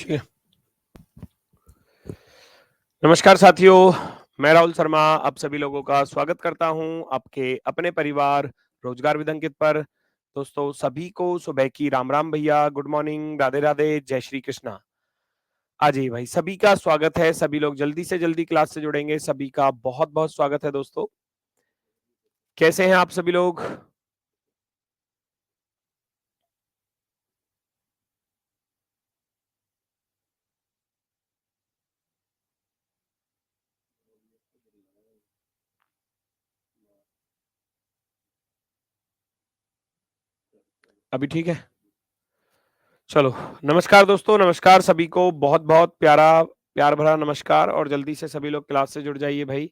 ठीक है। नमस्कार साथियों, मैं राहुल शर्मा आप सभी लोगों का स्वागत करता हूं आपके अपने परिवार रोजगार विद अंकित पर। दोस्तों सभी को सुबह की राम राम भैया, गुड मॉर्निंग, राधे राधे, जय श्री कृष्णा। जी भाई, सभी का स्वागत है। सभी लोग जल्दी से जल्दी क्लास से जुड़ेंगे। सभी का बहुत बहुत स्वागत है दोस्तों। कैसे हैं आप सभी लोग? अभी ठीक है? चलो, नमस्कार दोस्तों, नमस्कार सभी को, बहुत बहुत प्यार भरा नमस्कार। और जल्दी से सभी लोग क्लास से जुड़ जाइए भाई।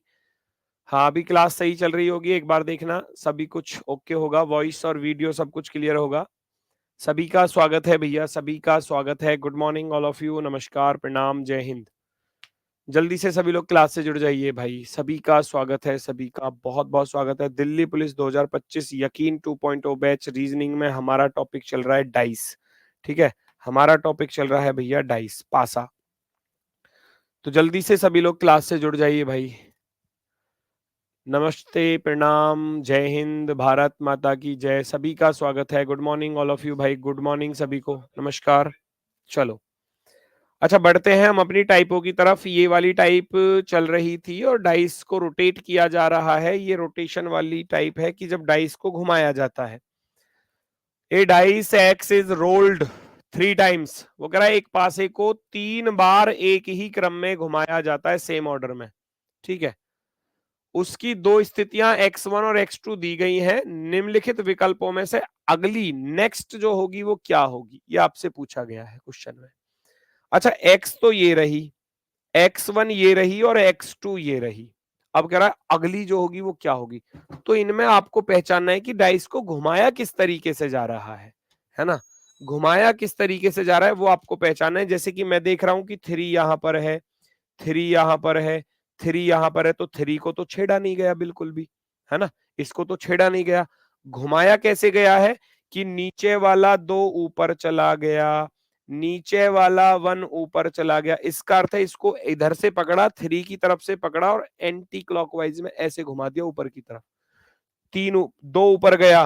हाँ, अभी क्लास सही चल रही होगी, एक बार देखना सभी कुछ ओके होगा, वॉइस और वीडियो सब कुछ क्लियर होगा। सभी का स्वागत है भैया, सभी का स्वागत है। Good morning all of you, नमस्कार, प्रणाम, जय हिंद। जल्दी से सभी लोग क्लास से जुड़ जाइए भाई, सभी का स्वागत है, सभी का बहुत बहुत स्वागत है। दिल्ली पुलिस 2025 यकीन 2.0 बैच रीजनिंग में हमारा टॉपिक चल रहा है डाइस। ठीक है, हमारा टॉपिक चल रहा है भैया डाइस पासा। तो जल्दी से सभी लोग क्लास से जुड़ जाइए भाई। नमस्ते, प्रणाम, जय हिंद, भारत माता की जय। सभी का स्वागत है। Good morning all of you भाई, गुड मॉर्निंग सभी को, नमस्कार। चलो, अच्छा बढ़ते हैं हम अपनी टाइपों की तरफ। ये वाली टाइप चल रही थी और डाइस को रोटेट किया जा रहा है। ये रोटेशन वाली टाइप है कि जब डाइस को घुमाया जाता है। A dice x is rolled 3 times. वो कह रहा है एक पासे को 3 बार एक ही क्रम में घुमाया जाता है, सेम ऑर्डर में। ठीक है, उसकी दो स्थितियां x1 और x2 दी गई हैं। निम्नलिखित विकल्पों में से अगली नेक्स्ट जो होगी वो क्या होगी, ये आपसे पूछा गया है क्वेश्चन में। अच्छा, x तो ये रही, x1 ये रही और x2 ये रही। अब कह रहा है अगली जो होगी वो क्या होगी। तो इनमें आपको पहचानना है कि डाइस को घुमाया किस तरीके से जा रहा है ना। घुमाया किस तरीके से जा रहा है वो आपको पहचानना है। जैसे कि मैं देख रहा हूं कि 3 यहां पर है, 3 यहां पर है, 3 यहां पर है, तो 3 को तो छेड़ा नहीं गया बिल्कुल भी, है ना। इसको तो छेड़ा नहीं गया। घुमाया कैसे गया है कि नीचे वाला 2 ऊपर चला गया, नीचे वाला 1 ऊपर चला गया। इसका अर्थ है इसको इधर से पकड़ा, 3 की तरफ से पकड़ा और एंटी क्लॉकवाइज में ऐसे घुमा दिया ऊपर की तरफ। 2 ऊपर गया,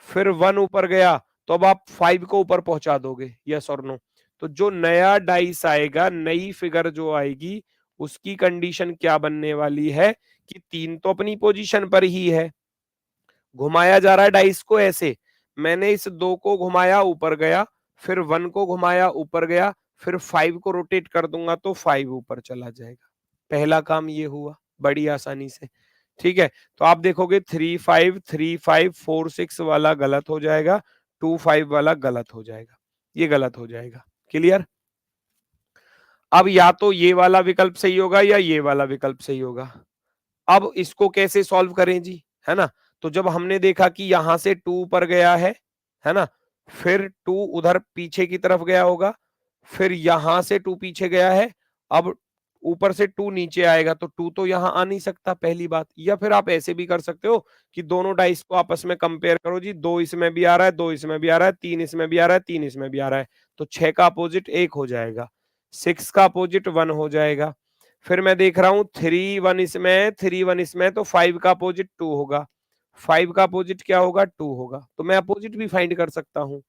फिर 1 ऊपर गया, तो अब आप 5 को ऊपर पहुंचा दोगे, यस और नो। तो जो नया डाइस आएगा, नई फिगर जो आएगी, उसकी कंडीशन क्या बनने वाली है कि 3 तो अपनी पोजीशन पर ही है। घुमाया जा रहा है डाइस को ऐसे, मैंने इस 2 को घुमाया ऊपर गया, फिर 1 को घुमाया ऊपर गया, फिर 5 को रोटेट कर दूंगा तो 5 ऊपर चला जाएगा। पहला काम ये हुआ बड़ी आसानी से। ठीक है, तो आप देखोगे 3 5 3 5 4 6 वाला गलत हो जाएगा, 2 5 वाला गलत हो जाएगा, ये गलत हो जाएगा। क्लियर? अब या तो ये वाला विकल्प सही होगा या ये वाला विकल्प सही होगा। अब इसको कैसे सॉल्व करें जी, है ना। तो जब हमने देखा कि यहां से 2 ऊपर गया है ना, फिर 2 उधर पीछे की तरफ गया होगा, फिर यहां से 2 पीछे गया है, अब ऊपर से 2 नीचे आएगा, तो 2 तो यहां आ नहीं सकता, पहली बात। या फिर आप ऐसे भी कर सकते हो कि दोनों डाइस को आपस में कंपेयर करो जी, 2 इसमें भी आ रहा है, 2 इसमें भी आ रहा है, 3 इसमें भी आ रहा है, 3 इसमें भी आ रहा है, तो 6 का अपोजिट 1 हो जाएगा, 6 का अपोजिट 1 हो जाएगा। फिर मैं देख रहा हूं 3 1 इसमें, 3 1 इसमें, तो 5 का अपोजिट 2 होगा, 5 का अपोजिट क्या होगा, 2 होगा। तो मैं अपोजिट भी फाइंड कर सकता हूं।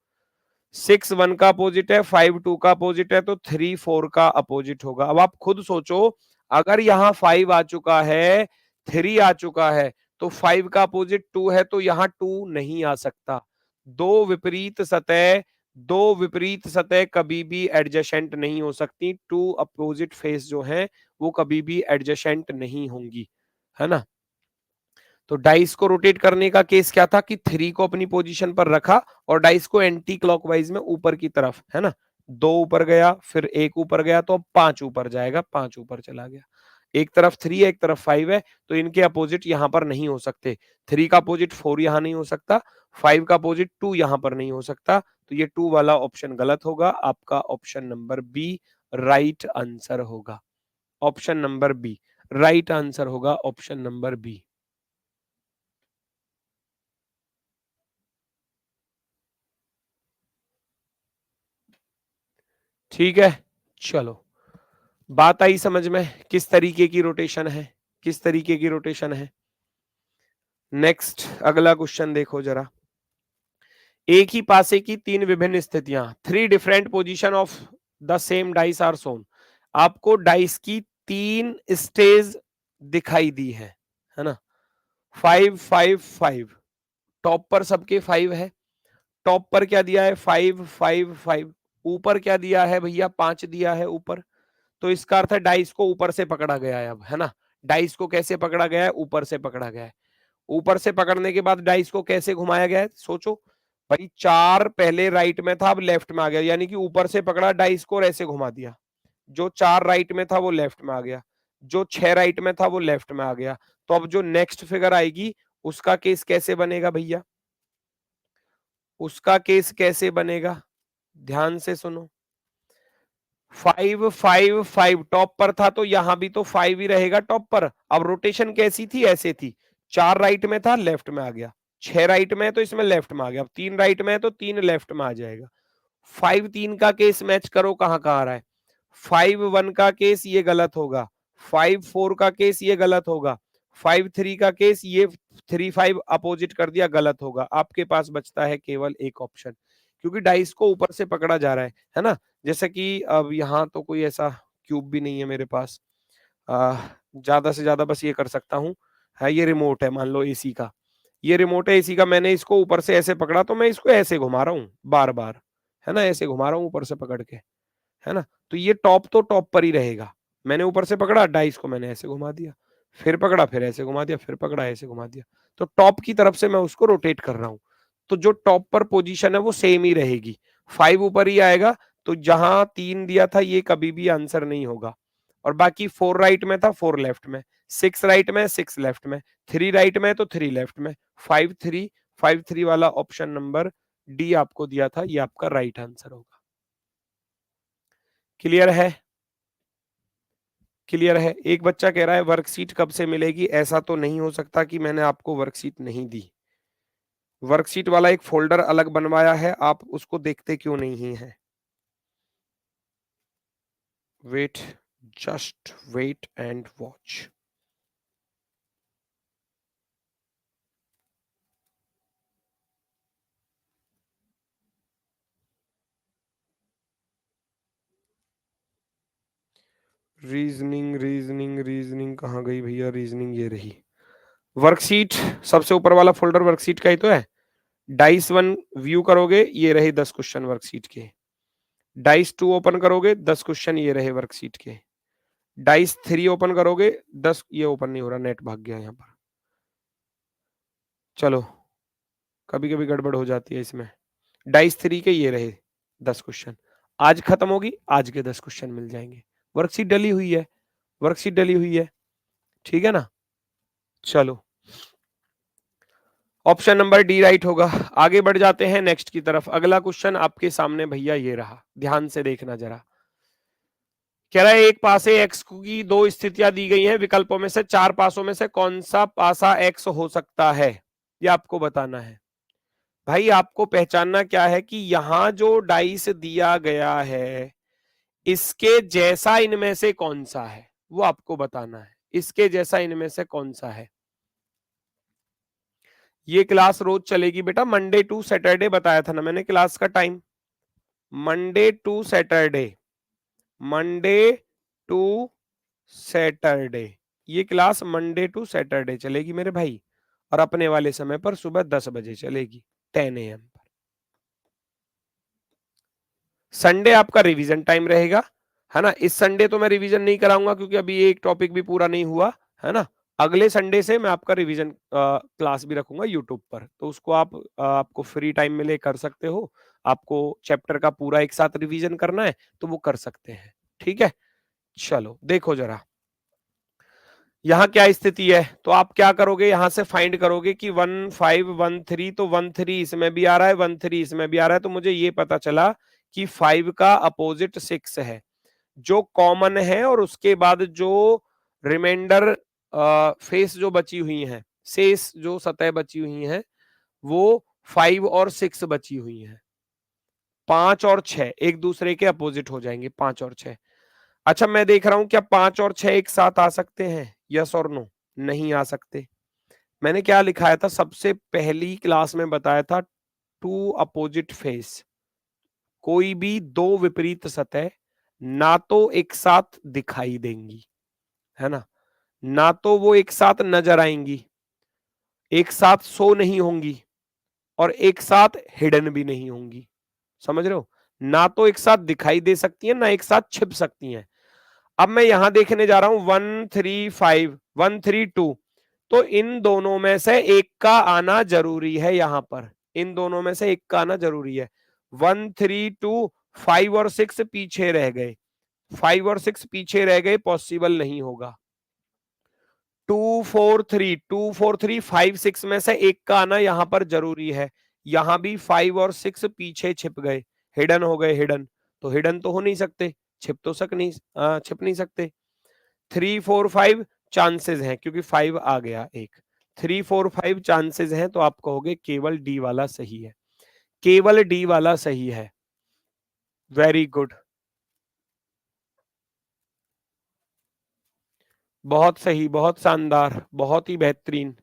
6 1 का अपोजिट है, 5 2 का अपोजिट है, तो 3 4 का अपोजिट होगा। अब आप खुद सोचो, अगर यहाँ 5 आ चुका है, 3 आ चुका है, तो 5 का अपोजिट 2 है, तो यहाँ 2 नहीं आ सकता। दो विपरीत सतह दो विपरीत सतह कभी भी एडजेसेंट नहीं हो सकती। 2 अपोजिट फेस जो है वो कभी भी एडजेसेंट नहीं होंगी, है ना। तो डाइस को रोटेट करने का केस क्या था कि 3 को अपनी पोजीशन पर रखा और डाइस को एंटी क्लॉकवाइज में ऊपर की तरफ, है ना। 2 ऊपर गया, फिर 1 ऊपर गया, तो अब 5 ऊपर जाएगा, 5 ऊपर चला गया। एक तरफ 3 है, एक तरफ 5 है, तो इनके अपोजिट यहां पर नहीं हो सकते। 3 का अपोजिट 4 यहां नहीं हो सकता, 5 का अपोजिट 2 यहां पर नहीं हो सकता, तो ये 2 वाला ऑप्शन गलत होगा। आपका option number B right answer होगा। Option number B right answer होगा, ऑप्शन नंबर बी। ठीक है, चलो, बात आई समझ में किस तरीके की रोटेशन है, किस तरीके की रोटेशन है। नेक्स्ट अगला क्वेश्चन देखो जरा। एक ही पासे की तीन विभिन्न स्थितियां, three different position of the same dice are shown. आपको डाइस की तीन स्टेज दिखाई दी है ना। 5 5 5, टॉप पर सबके 5 है। टॉप पर क्या दिया है? 5 5 5। ऊपर क्या दिया है भैया? 5 दिया है ऊपर। तो इसका अर्थ है डाइस को ऊपर से पकड़ा गया है अब, है ना। डाइस को कैसे पकड़ा गया है? ऊपर से पकड़ा गया है। ऊपर से पकड़ने के बाद डाइस को कैसे घुमाया गया है? सोचो भाई, 4 पहले राइट में था, अब लेफ्ट में आ गया, यानी कि ऊपर से पकड़ा डाइस को और ऐसे घुमा दिया। जो 4 राइट में था वो लेफ्ट में आ गया, जो 6 राइट में था वो लेफ्ट में आ गया। तो अब जो नेक्स्ट फिगर आएगी उसका केस कैसे बनेगा भैया? उसका केस कैसे बनेगा? ध्यान से सुनो। 5 5 5 टॉप पर था तो यहां भी तो 5 ही रहेगा टॉप पर। अब रोटेशन कैसी थी? ऐसे थी, 4 राइट में था, लेफ्ट में आ गया। 6 राइट में है तो इसमें लेफ्ट में आ गया। अब 3 राइट में है तो 3 लेफ्ट में आ जाएगा। 5 3 का केस मैच करो, कहां कहां आ रहा है। 5 1 का केस ये गलत होगा, 5 4 का केस ये गलत होगा, 5 3 का केस ये 3 5 अपोजिट कर दिया, गलत होगा। आपके पास बचता है केवल एक ऑप्शन, क्योंकि डाइस को ऊपर से पकड़ा जा रहा है ना। जैसे कि अब यहाँ तो कोई ऐसा क्यूब भी नहीं है मेरे पास, ज्यादा से ज्यादा बस ये कर सकता हूँ। है ये रिमोट है, मान लो एसी का, ये रिमोट है एसी का, मैंने इसको ऊपर से ऐसे पकड़ा तो मैं इसको ऐसे घुमा रहा हूँ बार बार, है ना, ऐसे घुमा रहा हूँ ऊपर से पकड़ के, है ना। तो ये टॉप तो टॉप पर ही रहेगा। मैंने ऊपर से पकड़ा, डाइस को मैंने ऐसे घुमा दिया, फिर पकड़ा, फिर ऐसे घुमा दिया, फिर पकड़ा, ऐसे घुमा दिया। तो टॉप की तरफ से मैं उसको रोटेट कर रहा हूँ। तो जो टॉप पर पोजीशन है वो सेम ही रहेगी, 5 ऊपर ही आएगा। तो जहां 3 दिया था ये कभी भी आंसर नहीं होगा। और बाकी 4 राइट में था, 4 लेफ्ट में, 6 राइट में, 6 लेफ्ट में, 3 राइट में तो 3 लेफ्ट में, 5 3 5 3 वाला ऑप्शन नंबर डी आपको दिया था, ये आपका राइट आंसर होगा। क्लियर है? क्लियर है? एक बच्चा कह रहा है वर्कशीट कब से मिलेगी? ऐसा तो नहीं हो सकता कि मैंने आपको वर्कशीट नहीं दी। वर्कशीट वाला एक फोल्डर अलग बनवाया है, आप उसको देखते क्यों नहीं है? Wait, just wait and watch. Reasoning reasoning reasoning कहाँ गई भैया? रीजनिंग ये रही। वर्कशीट सबसे ऊपर वाला फोल्डर वर्कशीट का ही तो है। डाइस 1 व्यू करोगे, ये रहे 10 क्वेश्चन वर्कशीट के। डाइस 2 ओपन करोगे, 10 क्वेश्चन ये रहे वर्कशीट के। डाइस 3 ओपन करोगे, 10, ये ओपन नहीं हो रहा, नेट भाग गया यहाँ पर। चलो, कभी कभी गड़बड़ हो जाती है इसमें। डाइस 3 के ये रहे 10 क्वेश्चन। आज खत्म होगी, आज के 10 क्वेश्चन मिल जाएंगे। वर्कशीट डली हुई है, वर्कशीट डली हुई है, ठीक है ना। चलो, ऑप्शन नंबर डी राइट होगा। आगे बढ़ जाते हैं नेक्स्ट की तरफ। अगला क्वेश्चन आपके सामने भैया ये रहा, ध्यान से देखना जरा। कह रहा है एक पासे एक्स की दो स्थितियां दी गई हैं, विकल्पों में से 4 पासों में से कौन सा पासा एक्स हो सकता है, ये आपको बताना है। भाई आपको पहचानना क्या है कि यहां जो डाइस दिया गया है इसके जैसा इनमें से कौन सा है, वो आपको बताना है। इसके जैसा इनमें से कौन सा है। ये क्लास रोज चलेगी बेटा, मंडे टू सैटरडे बताया था ना मैंने क्लास का time, Monday to Saturday, Monday to Saturday. ये क्लास मंडे टू सैटरडे चलेगी मेरे भाई, और अपने वाले समय पर सुबह 10 बजे चलेगी, 10 AM पर। संडे आपका रिवीजन टाइम रहेगा, है ना। इस संडे तो मैं रिवीजन नहीं कराऊंगा क्योंकि अभी एक टॉपिक भी पूरा नहीं हुआ, है ना। अगले संडे से मैं आपका रिवीजन क्लास भी रखूंगा यूट्यूब पर, तो उसको आपको फ्री टाइम मिले कर सकते हो। आपको चैप्टर का पूरा एक साथ रिवीजन करना है तो वो कर सकते हैं, ठीक है। चलो देखो जरा, यहाँ क्या स्थिति है। तो आप क्या करोगे, यहां से फाइंड करोगे कि 1 5 1 3, तो 1 3 इसमें भी आ रहा है, 1 3 इसमें भी आ रहा है। तो मुझे ये पता चला कि 5 का अपोजिट 6 है, जो कॉमन है, और उसके बाद जो रिमाइंडर फेस जो बची हुई है, शेष जो सतह बची हुई है, वो 5 और 6 बची हुई है। 5 और 6 एक दूसरे के अपोजिट हो जाएंगे, 5 और 6। अच्छा मैं देख रहा हूं क्या 5 और 6 एक साथ आ सकते हैं, यस और नो? नहीं आ सकते। मैंने क्या लिखाया था सबसे पहली क्लास में बताया था, टू अपोजिट फेस, कोई भी दो विपरीत सतह ना तो एक साथ दिखाई देंगी, है ना तो वो एक साथ नजर आएंगी, एक साथ शो नहीं होंगी और एक साथ हिडन भी नहीं होंगी। समझ रहे हो? ना तो एक साथ दिखाई दे सकती है ना एक साथ छिप सकती हैं। अब मैं यहां देखने जा रहा हूं 135 132, तो इन दोनों में से एक का आना जरूरी है। यहां पर इन दोनों में से एक का आना जरूरी है। 132, 5 और 6 पीछे रह गए, 5 और 6 पीछे रह गए, पॉसिबल नहीं होगा। 243, 243, 5 6 में से एक का आना यहां पर जरूरी है। यहां भी 5 और 6 पीछे छिप गए, हिडन हो गए, हिडन तो हिडन तो हो नहीं सकते, छिप तो छिप नहीं सकते। 3 4 5 चांसेस हैं क्योंकि 5 आ गया एक, 3 4 5 चांसेस हैं, तो आप कहोगे केवल डी वाला सही है, केवल डी वाला सही है। वेरी गुड, बहुत सही, बहुत शानदार, बहुत ही बेहतरीन।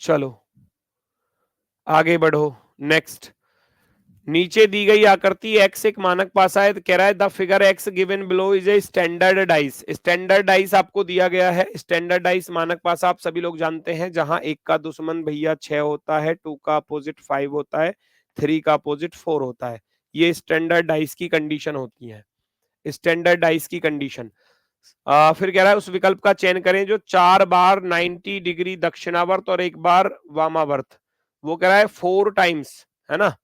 चलो आगे बढ़ो, नेक्स्ट। नीचे दी गई आकृति x एक मानक पासा है, तो कह रहा है the figure x given below is a standard dice. Standard dice आपको दिया गया है, स्टैंडर्ड डाइस मानक पासा आप सभी लोग जानते हैं, जहां एक का दुश्मन भैया 6 होता है, 2 का अपोजिट 5 होता है, 3 का अपोजिट 4 होता है। ये स्टैंडर्ड डाइस की कंडीशन होती है, स्टैंडर्ड डाइस की कंडीशन। फिर कह रहा है उस विकल्प का चयन करें जो 4 बार 90 डिग्री दक्षिणावर्त और एक बार वामावर्त, वो कह रहा है 4 टाइम्स, है ना।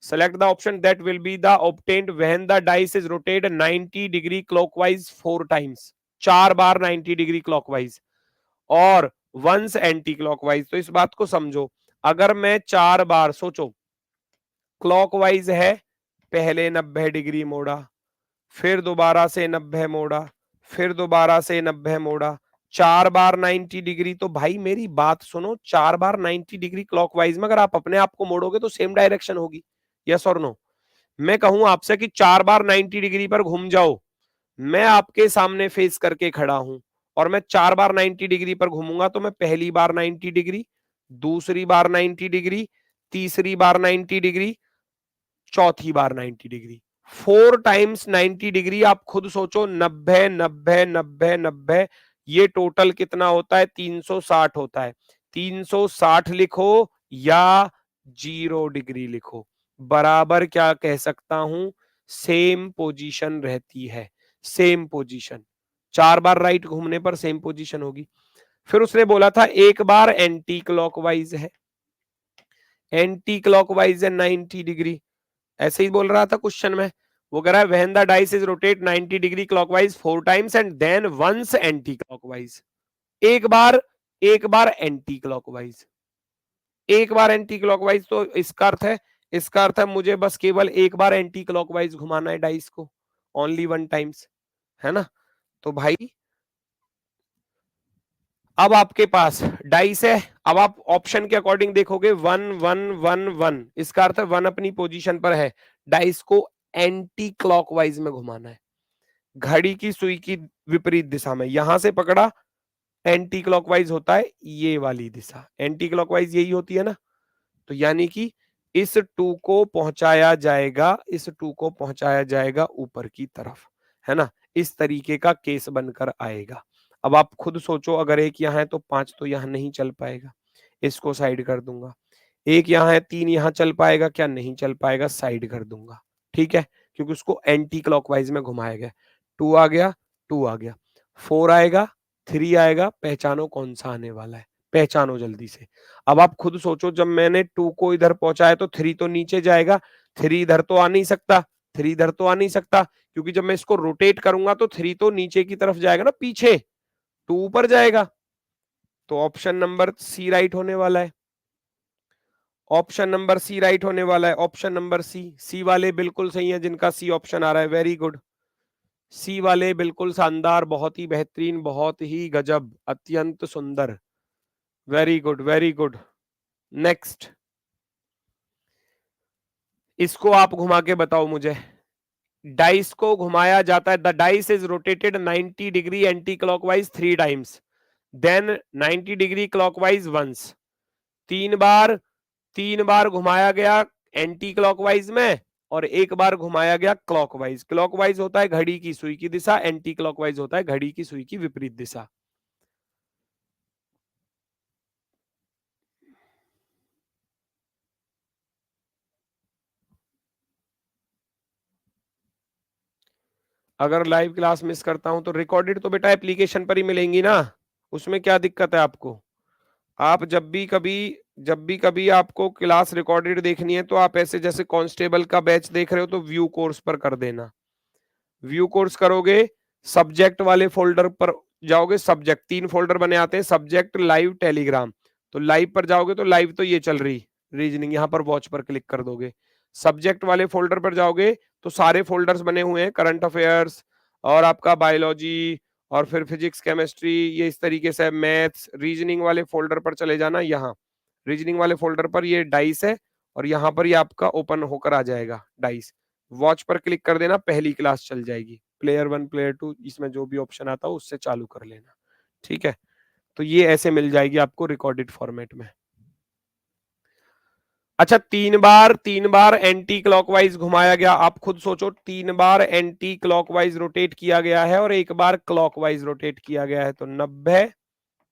Select the option that will be the obtained when the dice is rotated 90 degree clockwise 4 times, 4 bar 90 degree clockwise और वंस एंटी क्लॉकवाइज। तो इस बात को समझो, अगर मैं 4 बार, सोचो क्लॉकवाइज है, पहले 90 डिग्री मोड़ा, फिर दोबारा से 90 मोड़ा, फिर दोबारा से 90 मोड़ा, 4 बार 90 डिग्री। तो भाई मेरी बात सुनो, 4 बार 90 डिग्री क्लॉकवाइज में अगर आप अपने आप को मोड़ोगे तो सेम डायरेक्शन होगी, यस और नो। मैं कहूं आपसे कि 4 बार 90 डिग्री पर घूम जाओ, मैं आपके सामने फेस करके खड़ा हूं और मैं 4 बार 90 डिग्री पर घूमूंगा, तो मैं पहली बार 90 डिग्री, दूसरी बार 90 डिग्री, तीसरी बार 90 डिग्री, चौथी बार 90 डिग्री, 4 टाइम्स 90 डिग्री। आप खुद सोचो, 90 90 90 90, ये टोटल कितना होता है? 360 होता है। 360 लिखो या 0 डिग्री लिखो, बराबर क्या कह सकता हूं, सेम पोजीशन रहती है, सेम पोजीशन। 4 बार राइट घूमने पर सेम पोजीशन होगी। फिर उसने बोला था एक बार एंटी क्लॉकवाइज है, एंटी क्लॉकवाइज है 90 डिग्री, ऐसे ही बोल रहा था क्वेश्चन में। वो कह रहा है when the dice is rotate 90 degree clockwise 4 times and then once anti clockwise, एक बार, एक बार एंटी क्लॉकवाइज, एक बार एंटी क्लॉकवाइज। तो इसका अर्थ है, इसका अर्थ है मुझे बस केवल एक बार एंटी क्लॉकवाइज घुमाना है डाइस को, ओनली 1 टाइम्स, है ना। तो भाई अब आपके पास डाइस है, अब आप ऑप्शन के अकॉर्डिंग देखोगे 1 1 1 1, इसका अर्थ है 1 अपनी पोजीशन पर है, डाइस को एंटी क्लॉकवाइज में घुमाना है, घड़ी की सुई की विपरीत दिशा में। यहां से पकड़ा, एंटी क्लॉकवाइज होता है ये वाली दिशा, एंटी क्लॉकवाइज यही होती है ना। तो यानी कि इस 2 को पहुंचाया जाएगा, इस 2 को पहुंचाया जाएगा ऊपर की तरफ, है ना। इस तरीके का केस बनकर आएगा। अब आप खुद सोचो, अगर एक यहाँ है तो 5 तो यहाँ नहीं चल पाएगा, इसको साइड कर दूंगा। एक यहाँ है, 3 यहाँ चल पाएगा क्या? नहीं चल पाएगा, साइड कर दूंगा, ठीक है, क्योंकि उसको एंटी क्लॉकवाइज में घुमाया गया। 2 आ गया, 2 आ गया, 4 आएगा, 3 आएगा, पहचानो कौन सा आने वाला है, पहचानो जल्दी से। अब आप खुद सोचो, जब मैंने 2 को इधर पहुंचाया तो 3 तो नीचे जाएगा, 3 इधर तो आ नहीं सकता, 3 इधर तो आ नहीं सकता, क्योंकि जब मैं इसको रोटेट करूंगा तो 3 तो नीचे की तरफ जाएगा ना, पीछे 2 ऊपर जाएगा। तो ऑप्शन नंबर सी राइट होने वाला है, ऑप्शन नंबर सी राइट होने वाला है, ऑप्शन नंबर सी। सी वाले बिल्कुल सही है जिनका सी ऑप्शन आ रहा है, वेरी गुड। सी वाले बिल्कुल शानदार, बहुत ही बेहतरीन, बहुत ही गजब, अत्यंत सुंदर, very good, very good. Next, इसको आप घुमा के बताओ मुझे, डाइस को घुमाया जाता है, the dice is rotated 90 degree anti clockwise 3 times, then 90 degree clockwise once. 3 बार, 3 बार घुमाया गया एंटी क्लॉकवाइज में और 1 बार घुमाया गया क्लॉकवाइज। क्लॉकवाइज होता है घड़ी की सुई की दिशा, एंटी क्लॉकवाइज होता है घड़ी की सुई की विपरीत दिशा। अगर लाइव क्लास मिस करता हूं तो रिकॉर्डेड तो बेटा एप्लीकेशन पर ही मिलेंगी ना, उसमें क्या दिक्कत है आपको? आप जब भी कभी आपको क्लास रिकॉर्डेड देखनी है तो आप ऐसे जैसे कांस्टेबल का बैच देख रहे हो तो व्यू कोर्स पर कर देना। व्यू कोर्स करोगे, सब्जेक्ट वाले फोल्डर पर जाओगे, सब्जेक्ट 3 फोल्डर बने आते हैं, सब्जेक्ट, लाइव, टेलीग्राम। तो लाइव पर जाओगे तो लाइव तो ये चल रही रीजनिंग, यहाँ पर वॉच पर क्लिक कर दोगे। सब्जेक्ट वाले फोल्डर पर जाओगे तो सारे फोल्डर्स बने हुए हैं, करंट अफेयर्स और आपका बायोलॉजी और फिर फिजिक्स, केमिस्ट्री, ये इस तरीके से मैथ्स। रीजनिंग वाले फोल्डर पर चले जाना, यहाँ रीजनिंग वाले फोल्डर पर ये डाइस है और यहाँ पर ये आपका ओपन होकर आ जाएगा डाइस। वॉच पर क्लिक कर देना, पहली क्लास चल जाएगी। प्लेयर 1, प्लेयर 2, इसमें जो भी ऑप्शन आता है उससे चालू कर लेना, ठीक है? तो ये ऐसे मिल जाएगी आपको रिकॉर्डेड फॉर्मेट में। अच्छा, 3 बार एंटी क्लॉकवाइज घुमाया गया। आप खुद सोचो, 3 बार एंटी क्लॉकवाइज रोटेट किया गया है और 1 बार क्लॉकवाइज रोटेट किया गया है, तो 90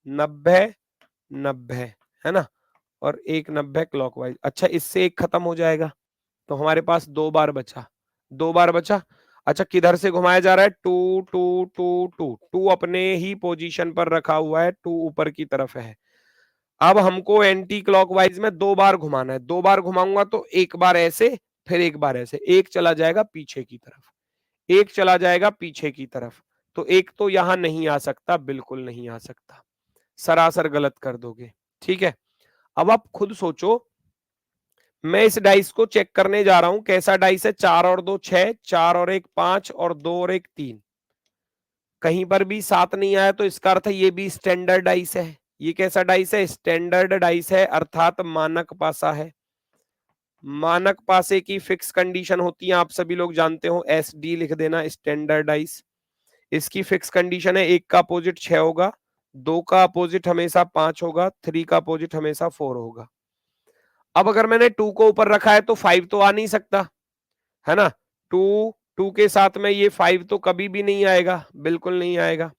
90 90 है ना, और एक 90 क्लॉकवाइज। अच्छा, इससे एक खत्म हो जाएगा तो हमारे पास 2 बार बचा, 2 बार बचा। अच्छा, किधर से घुमाया जा रहा है? 2 अपने ही पोजीशन पर रखा हुआ है, 2 ऊपर की तरफ है। अब हमको एंटी क्लॉकवाइज में 2 बार घुमाना है। 2 बार घुमाऊंगा तो 1 बार ऐसे, फिर 1 बार ऐसे, एक चला जाएगा पीछे की तरफ, एक चला जाएगा पीछे की तरफ। तो एक तो यहां नहीं आ सकता, बिल्कुल नहीं आ सकता, सरासर गलत कर दोगे, ठीक है? अब आप खुद सोचो, मैं इस डाइस को चेक करने जा रहा हूं, कैसा डाइस है? 4 और 2 6, 4 और 1 5 और 2 और 1 3। कहीं पर भी 7 नहीं आया तो इसका अर्थ है ये भी स्टैंडर्ड डाइस है। ये कैसा डाइस है? स्टैंडर्ड डाइस है, अर्थात मानक पासा है। मानक पासे की फिक्स कंडीशन होती है, आप सभी लोग जानते हो, SD लिख देना, स्टैंडर्ड डाइस। इसकी फिक्स कंडीशन है, 1 का अपोजिट 6 होगा, 2 का अपोजिट हमेशा 5 होगा, 3 का अपोजिट हमेशा 4 होगा। अब अगर मैंने 2 को ऊपर रखा है तो 5 तो आ नहीं सकता, है ना? 2 के साथ में ये 5 तो कभी भी नहीं आएगा, बिल्कुल नहीं आएगा।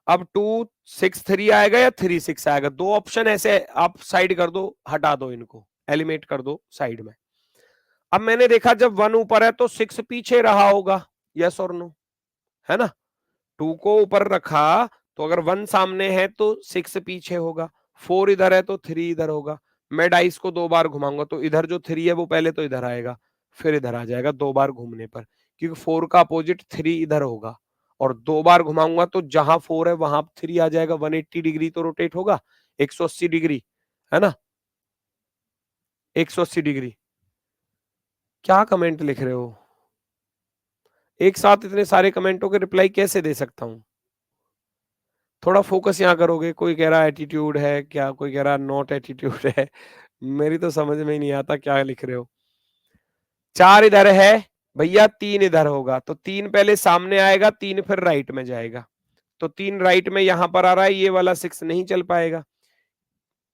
अब 2 6 3 आएगा या 3 6 आएगा? 2 ऑप्शन ऐसे आप साइड कर दो, हटा दो, इनको एलिमिनेट कर दो साइड में। अब मैंने देखा जब 1 ऊपर है तो 6 पीछे रहा होगा, यस और नो, है ना? 2 को ऊपर रखा तो अगर 1 सामने है तो 6 पीछे होगा, 4 इधर है तो 3 इधर होगा। मैं डाइस को 2 बार घुमाऊंगा तो इधर जो 3 है वो पहले तो इधर आएगा, फिर इधर आ जाएगा 2 बार घूमने पर, क्योंकि 4 का अपोजिट 3 इधर होगा। और 2 बार घुमाऊंगा तो जहां 4 है वहां 3 आ जाएगा, 180 डिग्री तो रोटेट होगा, 180 डिग्री, है ना? 180 डिग्री। क्या कमेंट लिख रहे हो? एक साथ इतने सारे कमेंटों के रिप्लाई कैसे दे सकता हूं? थोड़ा फोकस यहाँ करोगे। कोई कह रहा एटीट्यूड है क्या, कोई कह रहा नॉट एटीट्यूड है। मेरी तो समझ में ही नहीं आता क्या लिख रहे हो। 4 इधर है भैया, 3 इधर होगा तो 3 पहले सामने आएगा, 3 फिर राइट में जाएगा, तो 3 राइट में यहां पर आ रहा है, ये वाला 6 नहीं चल पाएगा,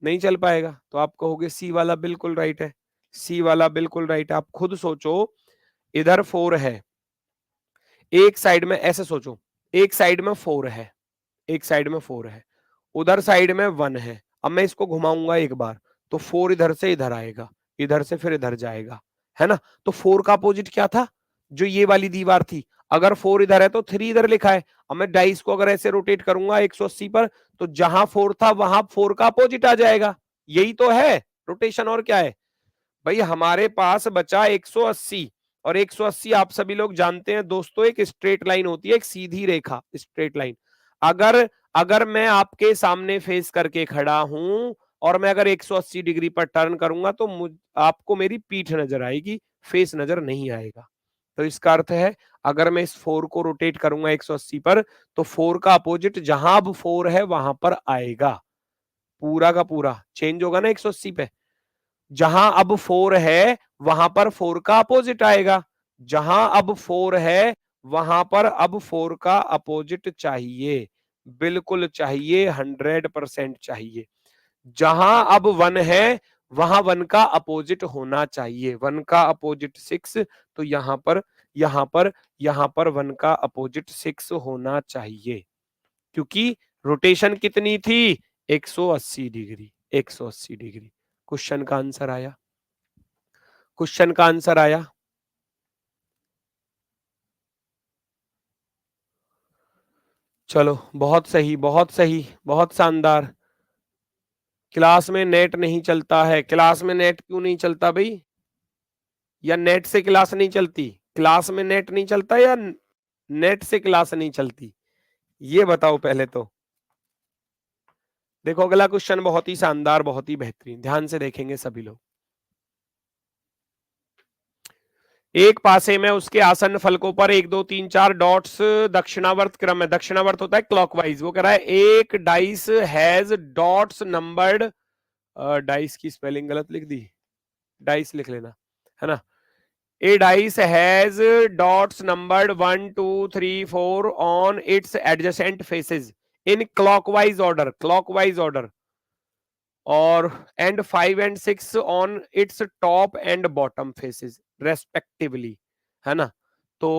नहीं चल पाएगा। तो आप कहोगे सी वाला बिल्कुल राइट है, सी वाला बिल्कुल राइट है। आप खुद सोचो, इधर 4 है, एक साइड में ऐसे सोचो, एक साइड में 4 है, एक साइड में 4 है, उधर साइड में 1 है। अब मैं इसको घुमाऊंगा 1 बार तो 4 इधर से इधर आएगा, इधर से फिर इधर जाएगा, है ना? तो 4 का अपोजिट क्या था? जो ये वाली दीवार थी। अगर 4 इधर है तो 3 इधर लिखा है। अब मैं डाइस को अगर ऐसे रोटेट करूंगा 180 पर तो जहां 4 था वहां 4 का अपोजिट आ जाएगा। यही तो है रोटेशन, और क्या है भाई? हमारे पास बचा 180, और 180 आप सभी लोग जानते हैं दोस्तों, एक स्ट्रेट लाइन होती है, एक सीधी रेखा, स्ट्रेट लाइन। अगर अगर मैं आपके सामने फेस करके खड़ा हूं और मैं अगर 180 डिग्री पर टर्न करूंगा तो आपको मेरी पीठ नजर आएगी, फेस नजर नहीं आएगा। तो इसका अर्थ है, अगर मैं इस 4 को रोटेट करूंगा 180 पर तो 4 का अपोजिट जहां अब 4 है वहां पर आएगा, पूरा का पूरा चेंज होगा ना 180 पे। जहां अब 4 है वहां पर 4 का अपोजिट आएगा, जहां अब 4 है वहां पर अब 4 का अपोजिट चाहिए, बिल्कुल चाहिए, 100% चाहिए। जहां अब 1 है वहां 1 का अपोजिट होना चाहिए। 1 का अपोजिट 6, तो यहां पर 1 का अपोजिट 6 होना चाहिए, क्योंकि रोटेशन कितनी थी, 180 डिग्री। 180 डिग्री क्वेश्चन का आंसर आया, क्वेश्चन का आंसर आया। चलो, बहुत सही, बहुत सही, बहुत शानदार। क्लास में नेट नहीं चलता है। क्लास में नेट क्यों नहीं चलता भाई? या नेट से क्लास नहीं चलती? क्लास में नेट नहीं चलता या नेट से क्लास नहीं चलती? ये बताओ पहले तो। देखो अगला क्वेश्चन बहुत ही शानदार, बहुत ही बेहतरीन, ध्यान से देखेंगे सभी लोग। एक पासे में उसके आसन्न फलकों पर 1 2 3 4 डॉट्स दक्षिणावर्त क्रम में, दक्षिणावर्त होता है क्लॉकवाइज, वो कह रहा है एक dice has dots numbered, dice की स्पेलिंग गलत लिख दी, डाइस लिख लेना, है ना। A dice has dots numbered 1 2 3 4 on its adjacent faces in clockwise order, clockwise order, और and 5 and 6 on its top and bottom faces respectively, है ना। तो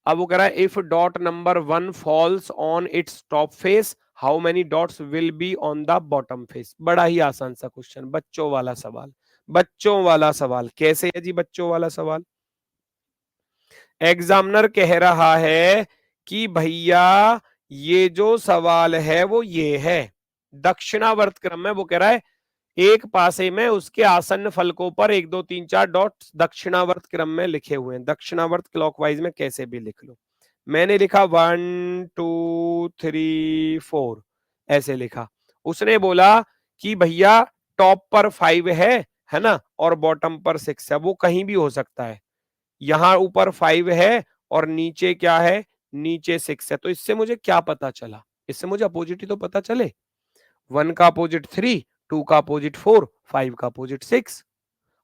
अब वो कह रहा है if dot number 1 falls on its top face, how many dots will be on the bottom face? बड़ा ही आसान सा क्वेश्चन, बच्चों वाला सवाल, बच्चों वाला सवाल। कैसे है जी बच्चों वाला सवाल? एग्जामिनर कह रहा है कि भैया ये जो सवाल है वो ये है, दक्षिणावर्त क्रम में, वो कह रहा है एक पासे में उसके आसन्न फलकों पर 1 2 3 4 डॉट्स दक्षिणावर्त क्रम में लिखे हुए हैं। दक्षिणावर्त क्लॉकवाइज में कैसे भी लिख लो। मैंने लिखा 1 2 3 4 ऐसे लिखा। उसने बोला कि भैया टॉप पर 5 है ना, और बॉटम पर 6 है, वो कहीं भी हो सकता है। यहां ऊपर 5 है और नीचे क्या है, नीचे 6 है। तो इससे मुझे क्या पता चला, इससे मुझे अपोजिट ही तो पता चले। 1 का अपोजिट 3, 2 का अपोजिट 4, 5 का अपोजिट 6।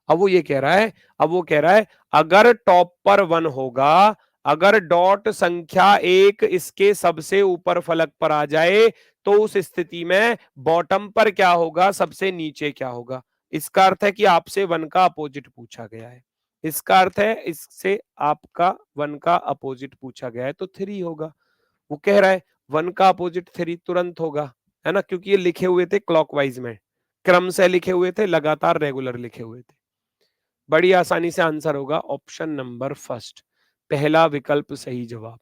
अब वो ये कह रहा है, अब वो कह रहा है अगर टॉप पर 1 होगा, अगर डॉट संख्या 1 इसके सबसे ऊपर फलक पर आ जाए, तो उस स्थिति में बॉटम पर क्या होगा, सबसे नीचे क्या होगा। इसका अर्थ है कि आपसे 1 का अपोजिट पूछा गया है। इसका अर्थ है इससे आपका 1 का अपोजिट पूछा गया है, तो 3 होगा। वो कह रहा है 1 का अपोजिट 3 तुरंत होगा, है ना, क्योंकि ये लिखे हुए थे क्लॉकवाइज में, क्रम से लिखे हुए थे, लगातार रेगुलर लिखे हुए थे। बड़ी आसानी से आंसर होगा ऑप्शन नंबर फर्स्ट, पहला विकल्प सही जवाब,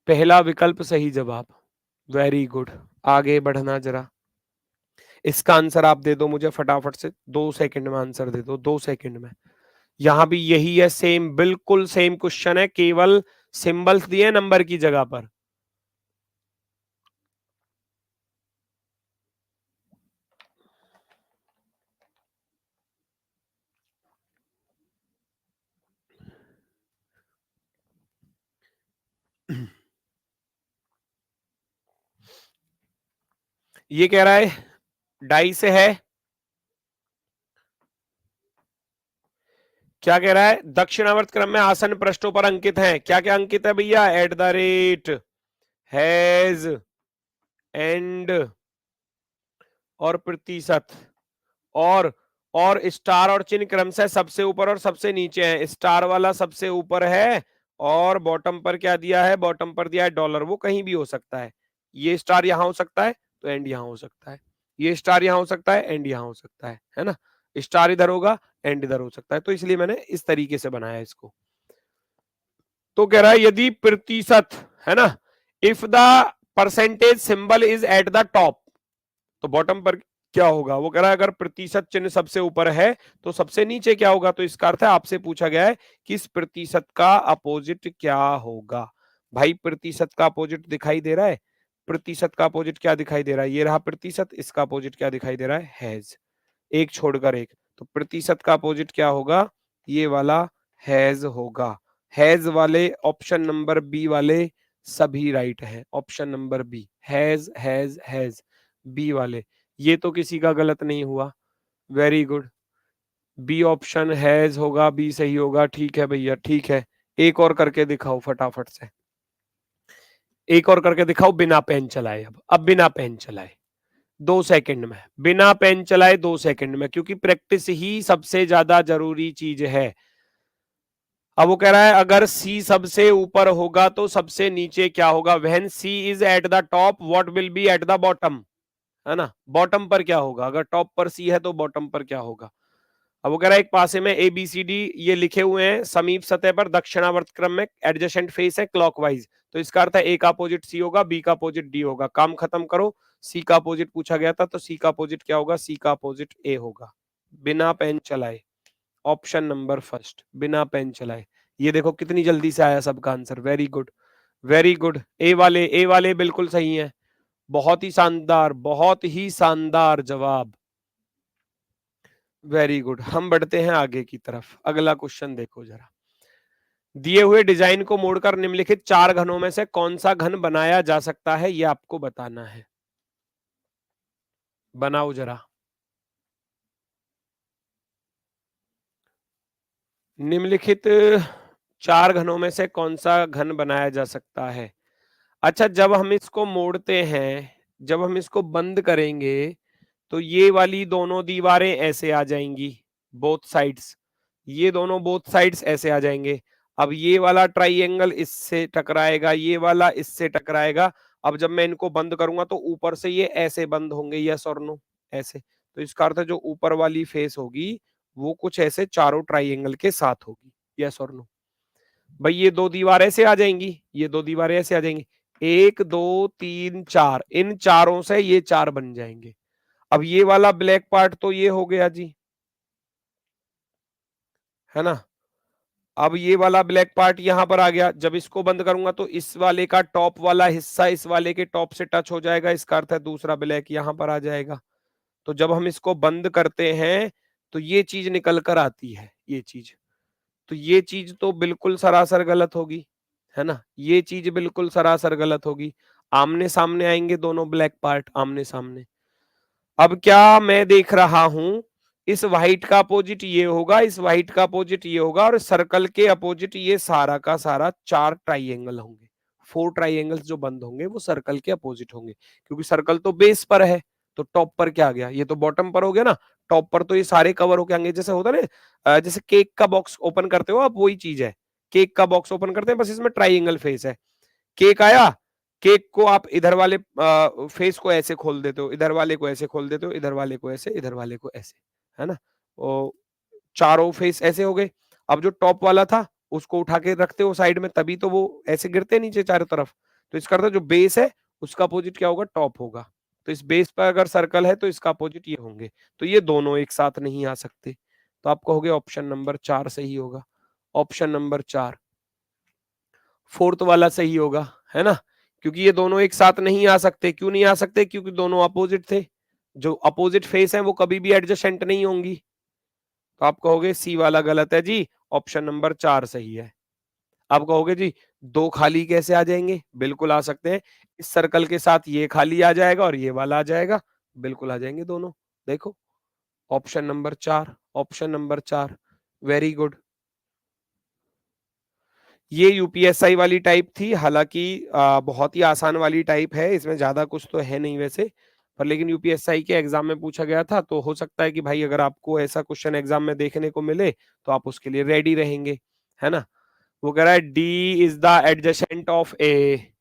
पहला विकल्प सही जवाब। वेरी गुड, आगे बढ़ना जरा। इसका आंसर आप दे दो मुझे फटाफट से, 2 सेकंड में आंसर दे दो, 2 सेकंड में। यहां भी यही है, सेम, बिल्कुल सेम क्वेश्चन है, केवल सिंबल्स दिए नंबर की जगह पर। ये कह रहा है डाई से है, क्या कह रहा है, दक्षिणावर्त क्रम में आसन पृष्ठों पर अंकित हैं, क्या क्या अंकित है भैया, at the rate, has, and, और प्रतिशत, और स्टार और चिन्ह क्रम से सबसे ऊपर और सबसे नीचे है। स्टार वाला सबसे ऊपर है और बॉटम पर क्या दिया है, बॉटम पर दिया है डॉलर। वो कहीं भी हो सकता है, ये स्टार यहां हो सकता है तो एंड यहां हो सकता है, ये स्टार यहां हो सकता है, एंड यहां हो सकता है ना। स्टार इधर होगा, एंड इधर हो सकता है, तो इसलिए मैंने इस तरीके से बनाया इसको। तो कह रहा है यदि प्रतिशत, है ना, if the percentage symbol is at the top, तो बॉटम पर क्या होगा, वो कह रहा है अगर प्रतिशत चिन्ह सबसे ऊपर है तो सबसे नीचे क्या होगा। तो इसका अर्थ है आपसे पूछा गया है कि इस प्रतिशत का अपोजिट क्या होगा। भाई प्रतिशत का अपोजिट दिखाई दे रहा है, प्रतिशत का अपोजिट क्या दिखाई दे रहा है, ये रहा प्रतिशत, इसका अपोजिट क्या दिखाई दे रहा है, हैज, एक छोड़कर एक। तो प्रतिशत का अपोजिट क्या होगा, ये वाला हैज होगा। हैज वाले ऑप्शन नंबर बी वाले सभी राइट है, option number B, has has has, B वाले, ये तो किसी का गलत नहीं हुआ। Very good, B option has होगा, बी सही होगा। ठीक है भैया, ठीक है। एक और करके दिखाओ फटाफट से, एक और करके दिखाओ बिना पेन चलाए। अब बिना पेन चलाए 2 सेकंड में, बिना पेन चलाए 2 सेकंड में, क्योंकि प्रैक्टिस ही सबसे ज्यादा जरूरी चीज है। अब वो कह रहा है अगर सी सबसे ऊपर होगा तो सबसे नीचे क्या होगा? When C is at the top what will be at the bottom, है ना? बॉटम पर क्या होगा? अगर टॉप पर सी है तो बॉटम पर क्या होगा? अब वो कह रहा है एक पासे में ए बी सी डी ये लिखे हुए हैं समीप सतह पर दक्षिणावर्त क्रम में, एडजेसेंट फेस है क्लॉकवाइज, तो इसका अर्थ है ए का अपोजिट सी होगा, बी का अपोजिट डी होगा। काम खत्म करो। सी का अपोजिट पूछा गया था तो सी का अपोजिट क्या होगा? सी का अपोजिट ए होगा। बिना पेन चलाए ऑप्शन नंबर फर्स्ट, बिना पेन चलाए। ये देखो कितनी जल्दी से आया सबका answer. Very good, very good. A वाले बिल्कुल सही है। बहुत ही शानदार, बहुत ही शानदार जवाब। Very good. हम बढ़ते हैं आगे की तरफ। अगला क्वेश्चन देखो जरा। दिए हुए डिजाइन को मोड़कर निम्नलिखित 4 घनों में से कौन सा घन बनाया जा सकता है, यह आपको बताना है। बनाओ जरा। निम्नलिखित 4 घनों में से कौन सा घन बनाया जा सकता है? अच्छा, जब हम इसको मोड़ते हैं, जब हम इसको बंद करेंगे तो ये वाली दोनों दीवारें ऐसे आ जाएंगी, बोथ साइड्स। ये दोनों बोथ साइड्स ऐसे आ जाएंगे। अब ये वाला ट्राइएंगल इससे टकराएगा, ये वाला इससे टकराएगा। अब जब मैं इनको बंद करूंगा तो ऊपर से ये ऐसे बंद होंगे, यस और नो, ऐसे। तो इसका अर्थ है जो ऊपर वाली फेस होगी वो कुछ ऐसे चारों ट्राइएंगल के साथ होगी, यस और नो। भाई ये दो दीवार ऐसे आ जाएंगी, ये दो दीवारें ऐसे आ जाएंगी। 1 2 3 4, इन चारों से ये 4 बन जाएंगे। अब ये वाला ब्लैक पार्ट तो ये हो गया जी, है ना? अब ये वाला ब्लैक पार्ट यहां पर आ गया। जब इसको बंद करूंगा तो इस वाले का टॉप वाला हिस्सा इस वाले के टॉप से टच हो जाएगा, इसका अर्थ है दूसरा ब्लैक यहां पर आ जाएगा। तो जब हम इसको बंद करते हैं तो ये चीज निकल कर आती है, ये चीज। तो ये चीज तो बिल्कुल सरासर गलत होगी, है ना? ये चीज बिल्कुल सरासर गलत होगी। आमने सामने आएंगे दोनों ब्लैक पार्ट, आमने सामने। अब क्या मैं देख रहा हूं, इस व्हाइट का अपोजिट ये होगा, इस व्हाइट का अपोजिट ये होगा, और सर्कल के अपोजिट ये सारा का सारा 4 ट्राइएंगल होंगे। 4 ट्राइएंगल्स जो बंद होंगे वो सर्कल के अपोजिट होंगे, क्योंकि सर्कल तो बेस पर है। तो टॉप पर क्या आ गया? ये तो बॉटम पर हो गया ना। टॉप पर तो ये सारे कवर होके आएंगे, जैसे होता है ना, जैसे केक का बॉक्स ओपन करते हो आप, वही चीज है। केक का बॉक्स ओपन करते हैं, बस इसमें ट्राइएंगल फेस है। केक आया, केक को आप इधर वाले फेस को ऐसे खोल देते हो, इधर वाले को ऐसे खोल देते हो, इधर वाले को ऐसे, इधर वाले को ऐसे, है ना? वो चारों फेस ऐसे हो गए। अब जो टॉप वाला था उसको उठा के रखते हो साइड में, तभी तो वो ऐसे गिरते हैं नीचे चारों तरफ। तो इसका अर्थ जो बेस है उसका अपोजिट क्या होगा? टॉप होगा। तो इस बेस पर अगर सर्कल है तो इसका अपोजिट ये होंगे। तो ये दोनों एक साथ नहीं आ सकते। तो आप कहोगे ऑप्शन नंबर 4 सही होगा। ऑप्शन नंबर 4 फोर्थ वाला सही होगा, है ना? क्योंकि ये दोनों एक साथ नहीं आ सकते। क्यों नहीं आ सकते? क्योंकि दोनों अपोजिट थे। जो अपोजिट फेस है वो कभी भी एडजेसेंट नहीं होंगी। तो आप कहोगे सी वाला गलत है जी, ऑप्शन नंबर 4 सही है। आप कहोगे जी दो खाली कैसे आ जाएंगे? बिल्कुल आ सकते हैं। इस सर्कल के साथ ये खाली आ जाएगा और ये वाला आ जाएगा, बिल्कुल आ जाएंगे दोनों। देखो, option number 4, option number 4। Very good. ये यूपीएसआई वाली टाइप थी, हालांकि बहुत ही आसान वाली टाइप है, इसमें ज्यादा कुछ तो है नहीं वैसे। पर लेकिन यूपीएसआई के एग्जाम में पूछा गया था, तो हो सकता है कि भाई अगर आपको ऐसा क्वेश्चन एग्जाम में देखने को मिले तो आप उसके लिए रेडी रहेंगे, है ना? वो कह रहा है D is the adjacent of A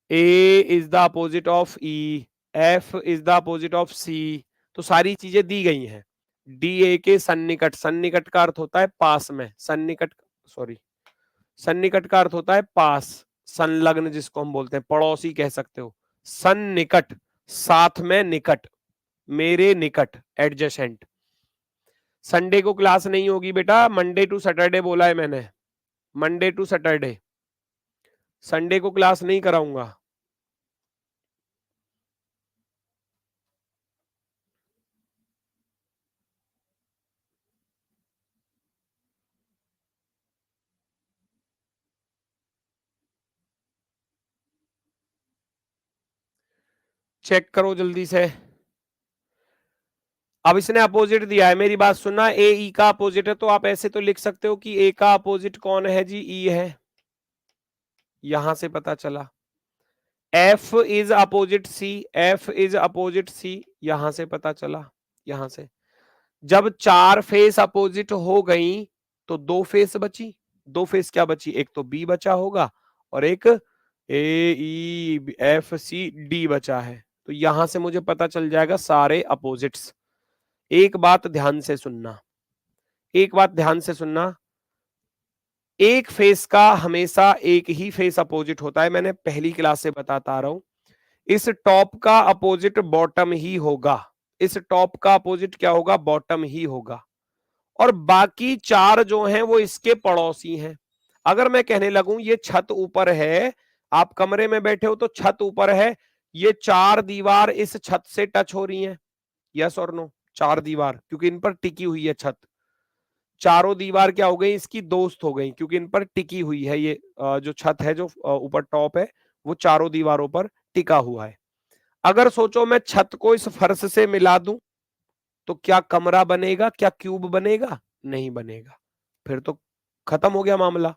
is the opposite of E, F is the opposite of C. तो सारी चीजें दी गई हैं। डी ए के सन्निकट, सन्निकट का अर्थ होता है पास में, सन्निकट, सॉरी, सन्निकट का अर्थ होता है पास, संलग्न जिसको हम बोलते हैं, पड़ोसी कह सकते हो। सन्निकट, साथ में, निकट, मेरे निकट, एडजेसेंट। संडे को क्लास नहीं होगी बेटा, मंडे टू सैटरडे बोला है मैंने, मंडे टू सैटरडे। संडे को क्लास नहीं कराऊंगा। चेक करो जल्दी से। अब इसने अपोजिट दिया है, मेरी बात सुनना, ए ई का अपोजिट है, तो आप ऐसे तो लिख सकते हो कि ए का अपोजिट कौन है जी, ई है, यहां से पता चला। F is opposite C, F is opposite C, यहां से पता चला, यहां से। जब चार फेस अपोजिट हो गई तो दो फेस बची, दो फेस क्या बची, एक तो बी बचा होगा और एक ए ई एफ सी डी बचा है, तो यहां से मुझे पता चल जाएगा सारे अपोजिट्स। एक बात ध्यान से सुनना, एक बात ध्यान से सुनना, एक फेस का हमेशा एक ही फेस अपोजिट होता है, मैंने पहली क्लास से बताता आ रहा हूं। इस टॉप का अपोजिट बॉटम ही होगा, इस टॉप का अपोजिट क्या होगा, बॉटम ही होगा, और बाकी चार जो हैं वो इसके पड़ोसी हैं। अगर मैं कहने लगूं ये छत ऊपर है, आप कमरे में बैठे हो तो छत ऊपर है, ये चार दीवार इस छत से टच हो रही हैं, यस और नो, चार दीवार क्योंकि इन पर टिकी हुई है छत, चारों दीवार क्या हो गई, इसकी दोस्त हो गई क्योंकि इन पर टिकी हुई है, ये जो छत है जो ऊपर टॉप है वो चारों दीवारों पर टिका हुआ है। अगर सोचो मैं छत को इस फर्श से मिला दूं तो क्या कमरा बनेगा, क्या क्यूब बनेगा, नहीं बनेगा, फिर तो खत्म हो गया मामला।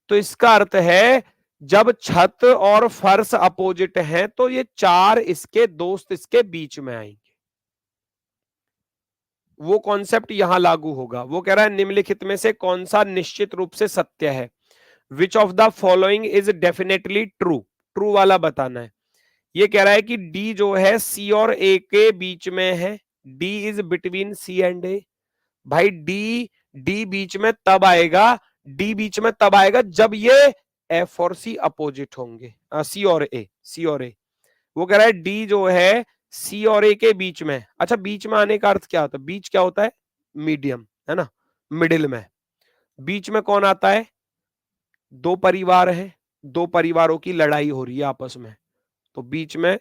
तो इसका अर्थ है जब छत और फर्श अपोजिट हैं तो ये चार इसके दोस्त इसके बीच में आएंगे, वो कॉन्सेप्ट यहां लागू होगा। वो कह रहा है निम्नलिखित में से कौन सा निश्चित रूप से सत्य है, विच of the following is definitely true, true वाला बताना है। ये कह रहा है कि डी जो है सी और ए के बीच में है, D is between C and A. भाई डी, डी बीच में तब आएगा, डी बीच में तब आएगा जब ये एफ और सी अपोजिट होंगे, सी और ए, सी और ए। वो कह रहा है डी जो है सी और ए के बीच में। अच्छा बीच में आने का अर्थ क्या होता है, बीच क्या होता है, मीडियम, है ना, मिडिल में। बीच में कौन आता है, दो परिवार है, दो परिवारों की लड़ाई हो रही है आपस में, तो बीच में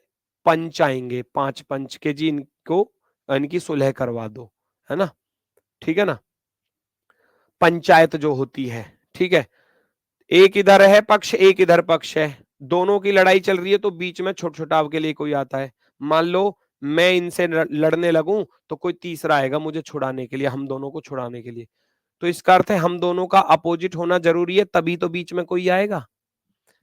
पंच आएंगे, पांच पंच के जी इनको, इनकी सुलह करवा दो, है ना, ठीक है ना, पंचायत जो होती है, ठीक है। एक इधर है पक्ष, एक इधर पक्ष है, दोनों की लड़ाई चल रही है, तो बीच में छोट छोटाव के लिए कोई आता है। मान लो मैं इनसे लड़ने लगूं तो कोई तीसरा आएगा मुझे छुड़ाने के लिए, हम दोनों को छुड़ाने के लिए, तो इसका अर्थ है हम दोनों का अपोजिट होना जरूरी है, तभी तो बीच में कोई आएगा,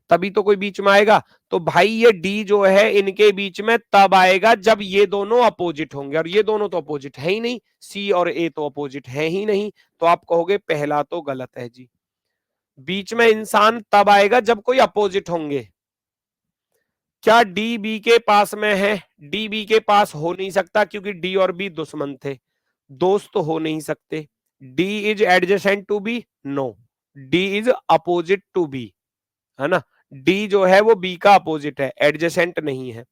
तभी तो कोई बीच में आएगा। तो भाई ये डी जो है इनके बीच में तब आएगा जब ये दोनों अपोजिट होंगे, और ये दोनों तो अपोजिट है ही नहीं, सी और ए तो अपोजिट है ही नहीं, तो आप कहोगे पहला तो गलत है जी। बीच में इंसान तब आएगा जब कोई अपोजिट होंगे। क्या डी बी के पास में है, डी बी के पास हो नहीं सकता क्योंकि डी और बी दुश्मन थे, दोस्त तो हो नहीं सकते। D is adjacent to B, no, D is opposite to B, है ना, डी जो है वो बी का अपोजिट है, एडजेसेंट नहीं है।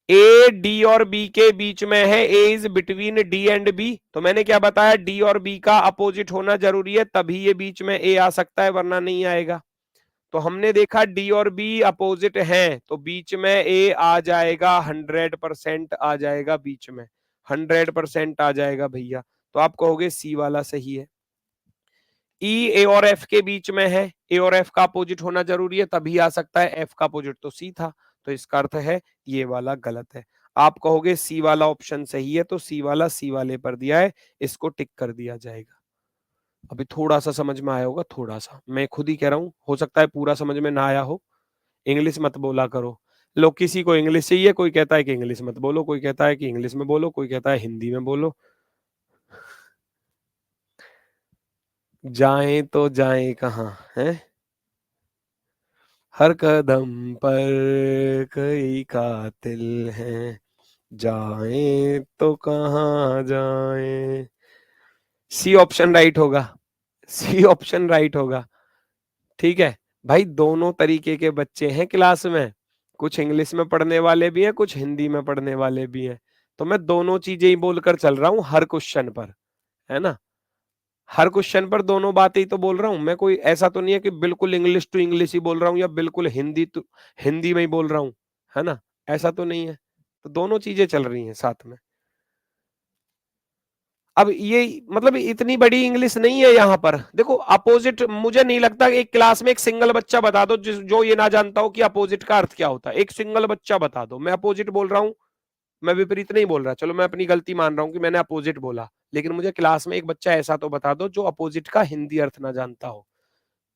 ए डी और बी के बीच में है, A is between D and B, तो मैंने क्या बताया, डी और बी का अपोजिट होना जरूरी है तभी ये बीच में ए आ सकता है, वरना नहीं आएगा। तो हमने देखा डी और बी अपोजिट हैं तो बीच में ए आ जाएगा, 100% आ जाएगा बीच में, 100% आ जाएगा भैया, तो आप कहोगे सी वाला सही है। ई ए और एफ के बीच में है, ए और एफ का अपोजिट होना जरूरी है तभी आ सकता है, एफ का अपोजिट तो सी था, तो इसका अर्थ है ये वाला गलत है। आप कहोगे सी वाला ऑप्शन सही है, तो सी वाला सी वाले पर दिया है, इसको टिक कर दिया जाएगा। अभी थोड़ा सा समझ में आया होगा, थोड़ा सा, मैं खुद ही कह रहा हूं, हो सकता है पूरा समझ में ना आया हो। इंग्लिश मत बोला करो, लोग किसी को इंग्लिश चाहिए, कोई कहता है कि इंग्लिश मत बोलो, कोई कहता है कि इंग्लिश में बोलो, कोई कहता है हिंदी में बोलो। जाएं तो जाएं कहाँ है, हर कदम पर कई कातिल हैं, जाएं तो कहाँ जाएं। सी ऑप्शन राइट होगा, सी ऑप्शन राइट होगा, ठीक है। भाई दोनों तरीके के बच्चे हैं क्लास में, कुछ इंग्लिश में पढ़ने वाले भी हैं, कुछ हिंदी में पढ़ने वाले भी हैं, तो मैं दोनों चीजें ही बोलकर चल रहा हूं हर क्वेश्चन पर, है ना, हर क्वेश्चन पर दोनों बातें ही तो बोल रहा हूं मैं, कोई ऐसा तो नहीं है कि बिल्कुल इंग्लिश टू इंग्लिश ही बोल रहा हूं या बिल्कुल हिंदी तो हिंदी में ही बोल रहा हूं, है ना, ऐसा तो नहीं है, तो दोनों चीजें चल रही हैं साथ में। अब ये मतलब इतनी बड़ी इंग्लिश नहीं है यहाँ पर, देखो अपोजिट, मुझे नहीं लगता एक क्लास में एक सिंगल बच्चा बता दो जो ये ना जानता हो कि अपोजिट का अर्थ क्या होता है, एक सिंगल बच्चा बता दो, मैं अपोजिट बोल रहा हूं, मैं विपरीत नहीं बोल रहा, चलो मैं अपनी गलती मान रहा हूं कि मैंने अपोजिट बोला, लेकिन मुझे क्लास में एक बच्चा ऐसा तो बता दो जो अपोजिट का हिंदी अर्थ ना जानता हो,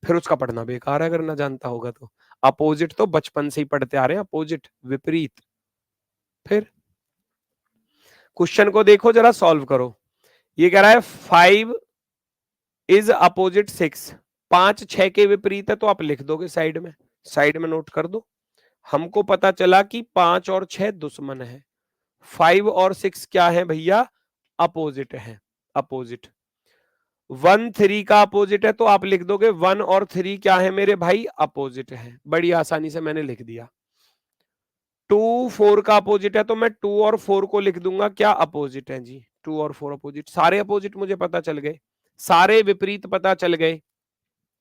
फिर उसका पढ़ना बेकार है अगर ना जानता होगा तो। अपोजिट तो बचपन से ही पढ़ते आ रहे हैं, अपोजिट विपरीत। फिर क्वेश्चन को देखो जरा, सॉल्व करो। ये कह रहा है 5 इज अपोजिट 6, 5 6 के विपरीत है, तो आप लिख दोगे साइड में, साइड में नोट कर दो। हमको पता चला कि 5 और 6 दुश्मन है, 5 और 6 क्या है भैया, अपोजिट है, अपोजिट। 1 3 का अपोजिट है, तो आप लिख दोगे 1 और 3 क्या है मेरे भाई, अपोजिट है। बड़ी आसानी से मैंने लिख दिया। 2 4 का अपोजिट है, तो मैं 2 और 4 को लिख दूंगा क्या, अपोजिट है जी। 2 और 4 अपोजिट, सारे अपोजिट मुझे पता चल गए, सारे विपरीत पता चल गए,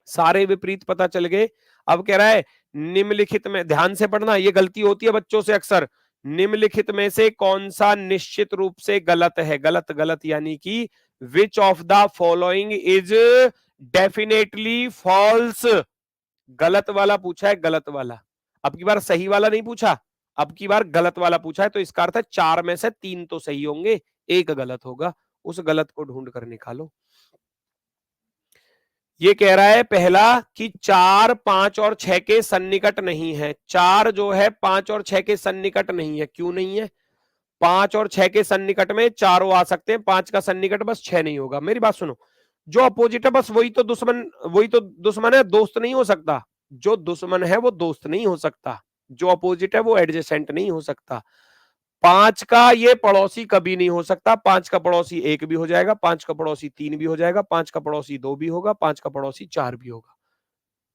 सारे विपरीत पता चल गए। अब कह रहा है निम्नलिखित में, ध्यान से पढ़ना, ये गलती होती है बच्चों से अक्सर, निम्नलिखित में से कौन सा निश्चित रूप से गलत है, गलत गलत यानी कि which of the following is definitely false. गलत वाला पूछा है, गलत वाला। अब की बार सही वाला नहीं पूछा, अब की बार गलत वाला पूछा है, तो इसका अर्थ है 4 में से 3 तो सही होंगे, 1 गलत होगा, उस गलत को ढूंढ कर निकालो। ये कह रहा है पहला कि 4 5 और 6 के सन्निकट नहीं है, 4 जो है 5 और 6 के सन्निकट नहीं है। क्यों नहीं है, 5 और 6 के सन्निकट में चारों आ सकते हैं, 5 का सन्निकट बस 6 नहीं होगा। मेरी बात सुनो, जो अपोजिट है बस वही तो दुश्मन, वही तो दुश्मन है, दोस्त नहीं हो सकता। जो दुश्मन है वो दोस्त नहीं हो सकता, जो अपोजिट है वो एडजेसेंट नहीं हो सकता। 5 का ये पड़ोसी कभी नहीं हो सकता, 5 का पड़ोसी 1 भी हो जाएगा, 5 का पड़ोसी 3 भी हो जाएगा, 5 का पड़ोसी 2 भी होगा, 5 का पड़ोसी 4 भी होगा,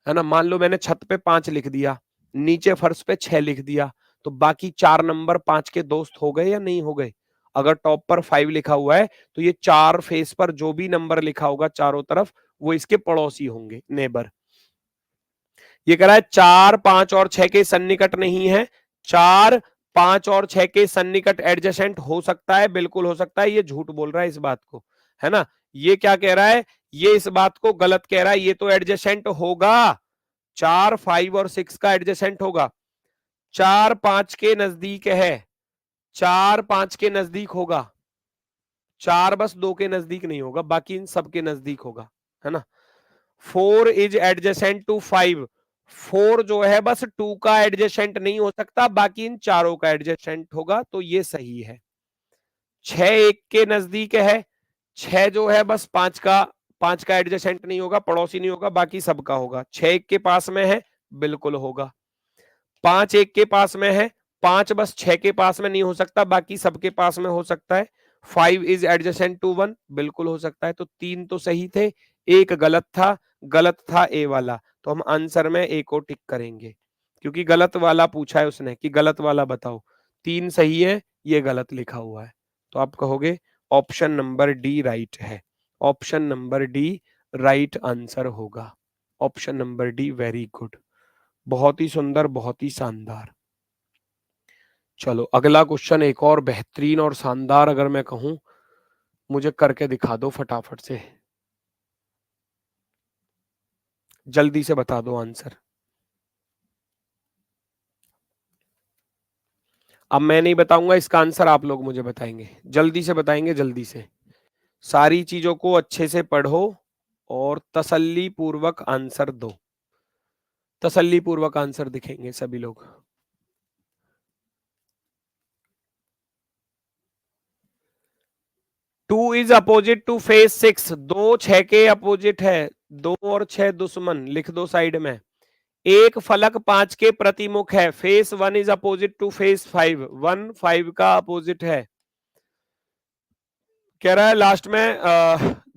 है ना। मान लो मैंने छत पे 5 लिख दिया, नीचे फर्श पे 6 लिख दिया, तो बाकी 4 नंबर 5 के दोस्त हो गए या नहीं हो गए। अगर टॉप पर 5 लिखा हुआ है, तो ये 4 फेस पर जो भी नंबर लिखा होगा चारों तरफ, वो इसके पड़ोसी होंगे, नेबर। ये कह रहा है 4 5 और 6 के सन्निकट नहीं है, 4 5 और 6 के सन्निकट एडजेसेंट हो सकता है, बिल्कुल हो सकता है। ये झूठ बोल रहा है इस बात को, है ना। ये क्या कह रहा है, ये इस बात को गलत कह रहा है, ये तो एडजेसेंट होगा, 4 5 और 6 का एडजेसेंट होगा। 4 5 के नजदीक है, 4 5 के नजदीक होगा, 4 बस 2 के नजदीक नहीं होगा, बाकी इन सब के नजदीक होगा, है ना। 4 इज एडजेसेंट टू 5, 4 जो है बस 2 का एडजेसेंट नहीं हो सकता, बाकी इन चारों का एडजेसेंट होगा, तो ये सही है। 6 1 के नजदीक है, 6 जो है बस 5 का एडजेसेंट नहीं होगा, पड़ोसी नहीं होगा, बाकी सबका होगा। 6 1 के पास में है, बिल्कुल होगा। 5 1 के पास में है, 5 बस 6 के पास में नहीं हो सकता, बाकी सबके पास में हो सकता है। 5 इज एडजेसेंट टू 1, बिल्कुल हो सकता है। तो 3 तो सही थे, 1 गलत था, गलत था ए वाला, तो हम आंसर में ए को टिक करेंगे, क्योंकि गलत वाला पूछा है उसने कि गलत वाला बताओ। 3 सही है, ये गलत लिखा हुआ है, तो आप कहोगे ऑप्शन नंबर डी राइट है। Option number D right answer होगा। Option number D, very good, बहुत ही सुंदर, बहुत ही शानदार। चलो अगला क्वेश्चन एक और बेहतरीन और शानदार, अगर मैं कहूं, मुझे करके दिखा दो फटाफट से, जल्दी से बता दो आंसर। अब मैं नहीं बताऊंगा इसका आंसर, आप लोग मुझे बताएंगे, जल्दी से बताएंगे, जल्दी से। सारी चीजों को अच्छे से पढ़ो और तसल्ली पूर्वक आंसर दो, तसल्ली पूर्वक आंसर दिखेंगे सभी लोग। Two is opposite to face 6, 2 6 के अपोजिट है, 2 और 6 दुश्मन, लिख दो साइड में। एक फलक 5 के प्रतिमुख है, face 1 is opposite to face 5, 1 5 का अपोजिट है। कह रहा है लास्ट में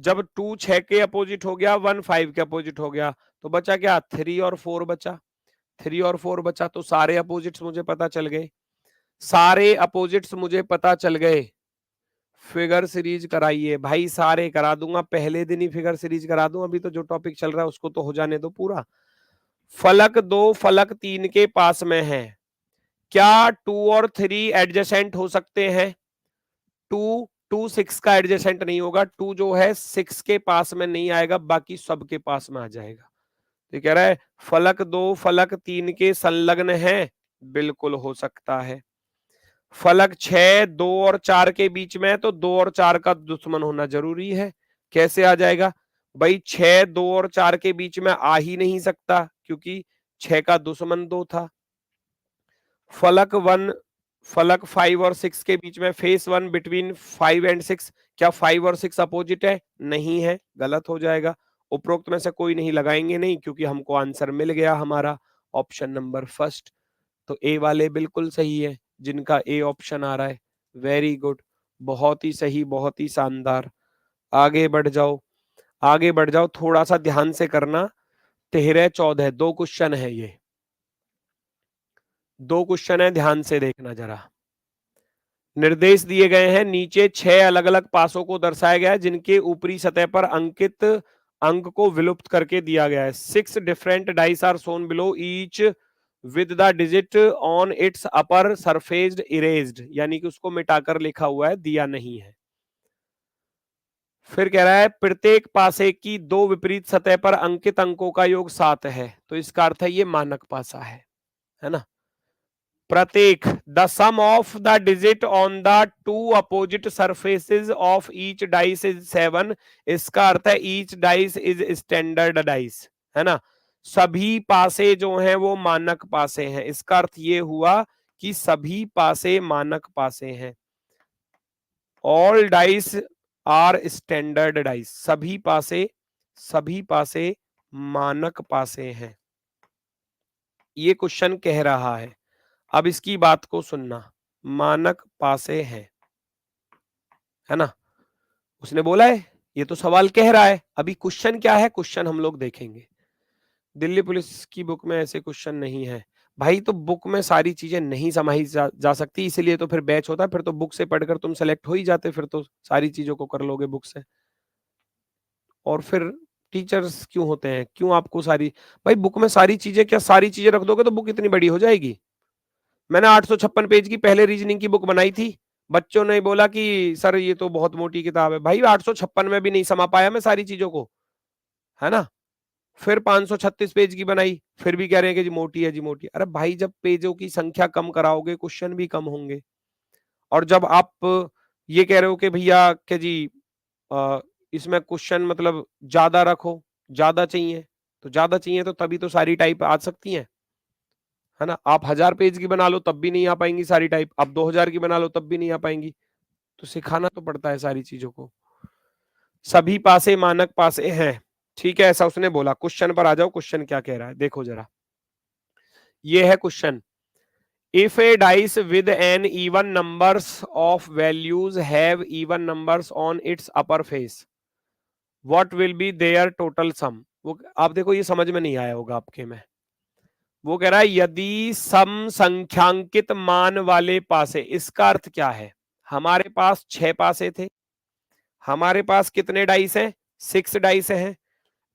जब 2 6 के अपोजिट हो गया, 1 5 के अपोजिट हो गया, तो बचा क्या, 3 और 4 बचा, 3 और 4 बचा, तो सारे अपोजिट्स मुझे पता चल गए, सारे अपोजिट्स मुझे पता चल गए। फिगर सीरीज कराइए भाई, सारे करा दूंगा, पहले दिन ही फिगर सीरीज करा दूं, अभी तो जो टॉपिक चल रहा है उसको तो हो जाने दो पूरा। फलक 2 फलक 3 के पास में है, क्या 2 और 3 एडजेसेंट हो सकते हैं। 2 2 6 का एडजेसेंट नहीं होगा, 2 जो है 6 के पास में नहीं आएगा, बाकी सबके पास में आ जाएगा। तो कह रहा है फलक 2 फलक 3 के संलग्न है, बिल्कुल हो सकता है। फलक 6 2 और 4 के बीच में है, तो 2 और 4 का दुश्मन होना जरूरी है। कैसे आ जाएगा भाई? 6 2 और 4 के बीच में आ ही नहीं सकता, क्योंकि 6 का दुश्मन 2 था। फलक 5 और 6 के बीच में, फेस 1 बिटवीन 5 एंड 6, क्या 5 और 6 अपोजिट है? नहीं है, गलत हो जाएगा। उपरोक्त में से कोई नहीं लगाएंगे नहीं, क्योंकि हमको आंसर मिल गया हमारा ऑप्शन नंबर फर्स्ट। तो ए वाले बिल्कुल सही है, जिनका ए ऑप्शन आ रहा है। वेरी गुड, बहुत ही सही, बहुत ही शानदार। आगे बढ़ जाओ, आगे बढ़ जाओ, थोड़ा सा ध्यान से करना। 13 14 दो क्वेश्चन है, ये 2 क्वेश्चन है, ध्यान से देखना जरा। निर्देश दिए गए हैं, नीचे 6 अलग अलग पासों को दर्शाया गया है, जिनके ऊपरी सतह पर अंकित अंक को विलुप्त करके दिया गया है। 6 different dice are shown below, each with the digit on its upper surfaced erased, यानी कि उसको मिटाकर लिखा हुआ है, दिया नहीं है। फिर कह रहा है प्रत्येक पासे की 2 विपरीत सतह पर अंकित अंकों का योग 7 है, तो इसका अर्थ है ये मानक पासा है ना। प्रत्येक, the sum of the digit on the 2 opposite surfaces of each dice is 7, इसका अर्थ है each dice is standard dice, है ना। सभी पासे जो हैं वो मानक पासे हैं, इसका अर्थ ये हुआ कि सभी पासे मानक पासे हैं। All dice are standard dice, सभी पासे मानक पासे हैं, ये क्वेश्चन कह रहा है। अब इसकी बात को सुनना, मानक पासे हैं, है ना, उसने बोला है, ये तो सवाल कह रहा है। अभी क्वेश्चन क्या है, क्वेश्चन हम लोग देखेंगे। दिल्ली पुलिस की बुक में ऐसे क्वेश्चन नहीं है भाई, तो बुक में सारी चीजें नहीं समाई जा सकती, इसीलिए तो फिर बैच होता है। फिर तो बुक से पढ़कर तुम सेलेक्ट हो ही जाते, फिर तो सारी चीजों को कर लोगे बुक से। और फिर टीचर्स क्यों होते हैं, क्यों आपको सारी, भाई बुक में सारी चीजें, क्या सारी चीजें रख दोगे तो बुक इतनी बड़ी हो जाएगी? मैंने 856 पेज की पहले रीजनिंग की बुक बनाई थी, बच्चों ने बोला कि सर ये तो बहुत मोटी किताब है। भाई 856 में भी नहीं समा पाया मैं सारी चीजों को, है ना। फिर 536 पेज की बनाई, फिर भी कह रहे हैं कि जी मोटी है, जी मोटी है। अरे भाई जब पेजों की संख्या कम कराओगे, क्वेश्चन भी कम होंगे। और जब आप ये कह रहे हो कि भैया कि जी इसमें क्वेश्चन मतलब ज्यादा रखो, ज्यादा चाहिए, तो ज्यादा चाहिए तो तभी तो सारी टाइप आ सकती हैं, है ना। आप 1000 पेज की बना लो तब भी नहीं आ पाएंगी सारी टाइप, आप 2000 की बना लो तब भी नहीं आ पाएंगी। तो सिखाना तो पड़ता है सारी चीजों को। सभी पासे मानक पासे हैं, ठीक है, ऐसा उसने बोला। क्वेश्चन पर आ जाओ, क्वेश्चन क्या कह रहा है देखो जरा। ये है question, if a dice with an even numbers of values have even numbers on its upper face, what will be there total sum. वो आप देखो, ये समझ में नहीं आया होगा आपके में। वो कह रहा है यदि सम संख्यांकित मान वाले पासे, इसका अर्थ क्या है? हमारे पास 6 पासे थे, हमारे पास कितने डाइस हैं? 6 डाइस हैं।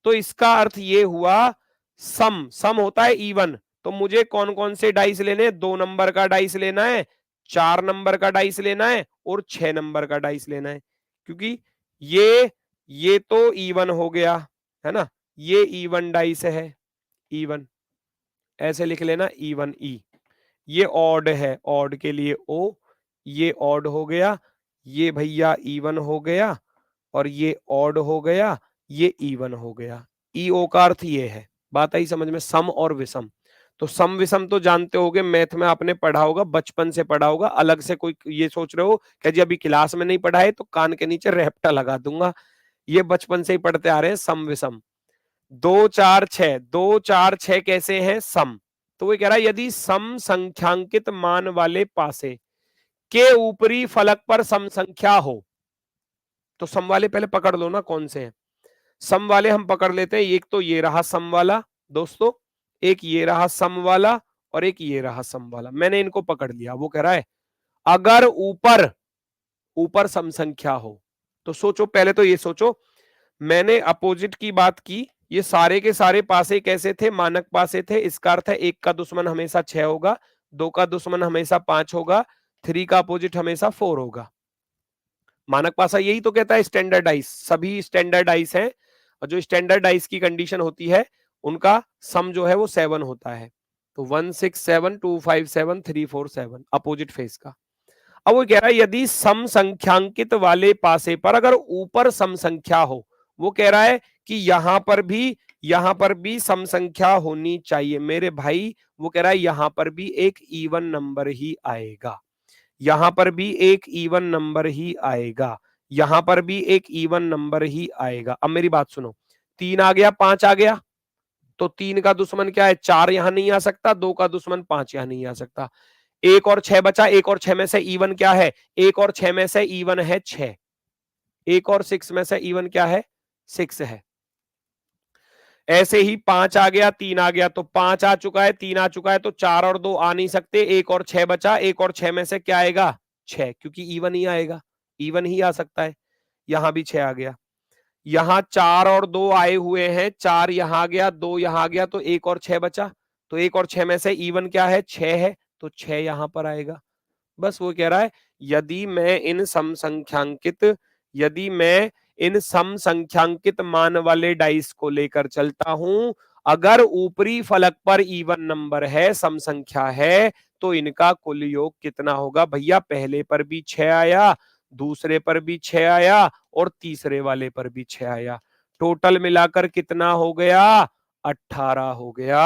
तो इसका अर्थ ये हुआ, सम होता है इवन, तो मुझे कौन कौन से डाइस लेने? 2 नंबर का डाइस लेना है, 4 नंबर का डाइस लेना है, और 6 नंबर का डाइस लेना है। क्योंकि ये तो इवन हो गया, है ना, ये इवन डाइस है, इवन, ऐसे लिख लेना, इवन ई। ये ऑड है, ऑड के लिए ओ, ये ऑड हो गया, ये भैया इवन हो गया, और ये ऑड हो गया, ये इवन हो गया। ई ओ का अर्थ ये है, बात आई समझ में, सम और विषम। तो सम विषम तो जानते होगे, मैथ में आपने पढ़ा होगा, बचपन से पढ़ा होगा। अलग से कोई ये सोच रहे हो कि जी अभी क्लास में नहीं पढ़ा है तो कान के नीचे रेपटा लगा दूंगा, ये बचपन से ही पढ़ते आ रहे हैं सम विषम। 2 4 6, 2 4 6 कैसे हैं? सम। तो वो कह रहा है यदि सम संख्यांकित मान वाले पासे के ऊपरी फलक पर सम संख्या हो, तो सम वाले पहले पकड़ लो ना कौन से हैं। सम वाले हम पकड़ लेते हैं, एक तो ये रहा सम वाला दोस्तों, एक ये रहा सम वाला, और एक ये रहा सम वाला। मैंने इनको पकड़ लिया। वो कह रहा है अगर ऊपर ऊपर सम संख्या हो, तो सोचो, पहले तो ये सोचो, मैंने अपोजिट की बात की, ये सारे के सारे पासे कैसे थे? मानक पासे थे। इसका अर्थ है 1 का दुश्मन हमेशा 6 होगा, 2 का दुश्मन हमेशा 5 होगा, 3 का अपोजिट हमेशा 4 होगा। मानक पासा यही तो कहता है स्टैंडर्डाइज, सभी स्टैंडर्डाइज हैं, और जो स्टैंडर्डाइज की कंडीशन होती है उनका सम जो है वो 7 होता है। तो 1 6 7 2 5 7 3 4 7 अपोजिट फेस का। अब वो कह रहा है यदि सम संख्यांकित वाले पासे पर अगर ऊपर सम संख्या हो, वो कह रहा है कि यहां पर भी सम संख्या होनी चाहिए मेरे भाई। वो कह रहा है यहां पर भी एक इवन नंबर ही आएगा, यहां पर भी एक इवन नंबर ही आएगा, यहां पर भी एक इवन नंबर ही आएगा। अब मेरी बात सुनो, 3 आ गया 5 आ गया, तो 3 का दुश्मन क्या है, 4 यहां नहीं आ सकता, 2 का दुश्मन 5 यहां नहीं आ सकता। 1 और 6 बचा, 1 और 6 में से इवन क्या है, 1 और 6 में से इवन है 6, 1 और 6 में से इवन क्या है, 6 है। ऐसे ही 5 आ गया 3 आ गया, तो 5 आ चुका है 3 आ चुका है, तो 4 और 2 आ नहीं सकते, 1 और 6 बचा, 1 और 6 में से क्या आएगा, 6, क्योंकि इवन ही आएगा, इवन ही आ सकता है। यहां भी 6 आ गया, यहां 4 और 2 आए हुए हैं, 4 यहां आ गया 2 यहां आ गया, तो 1 और 6 बचा, तो 1 और 6 में से इवन क्या है, 6 है, तो 6 यहां पर आएगा। बस वो कह रहा है यदि मैं इन सम संख्यांकित मान वाले डाइस को लेकर चलता हूं, अगर ऊपरी फलक पर इवन नंबर है, सम संख्या है, तो इनका कुल योग कितना होगा भैया। पहले पर भी 6 आया, दूसरे पर भी 6 आया, और तीसरे वाले पर भी 6 आया, टोटल मिलाकर कितना हो गया, 18 हो गया।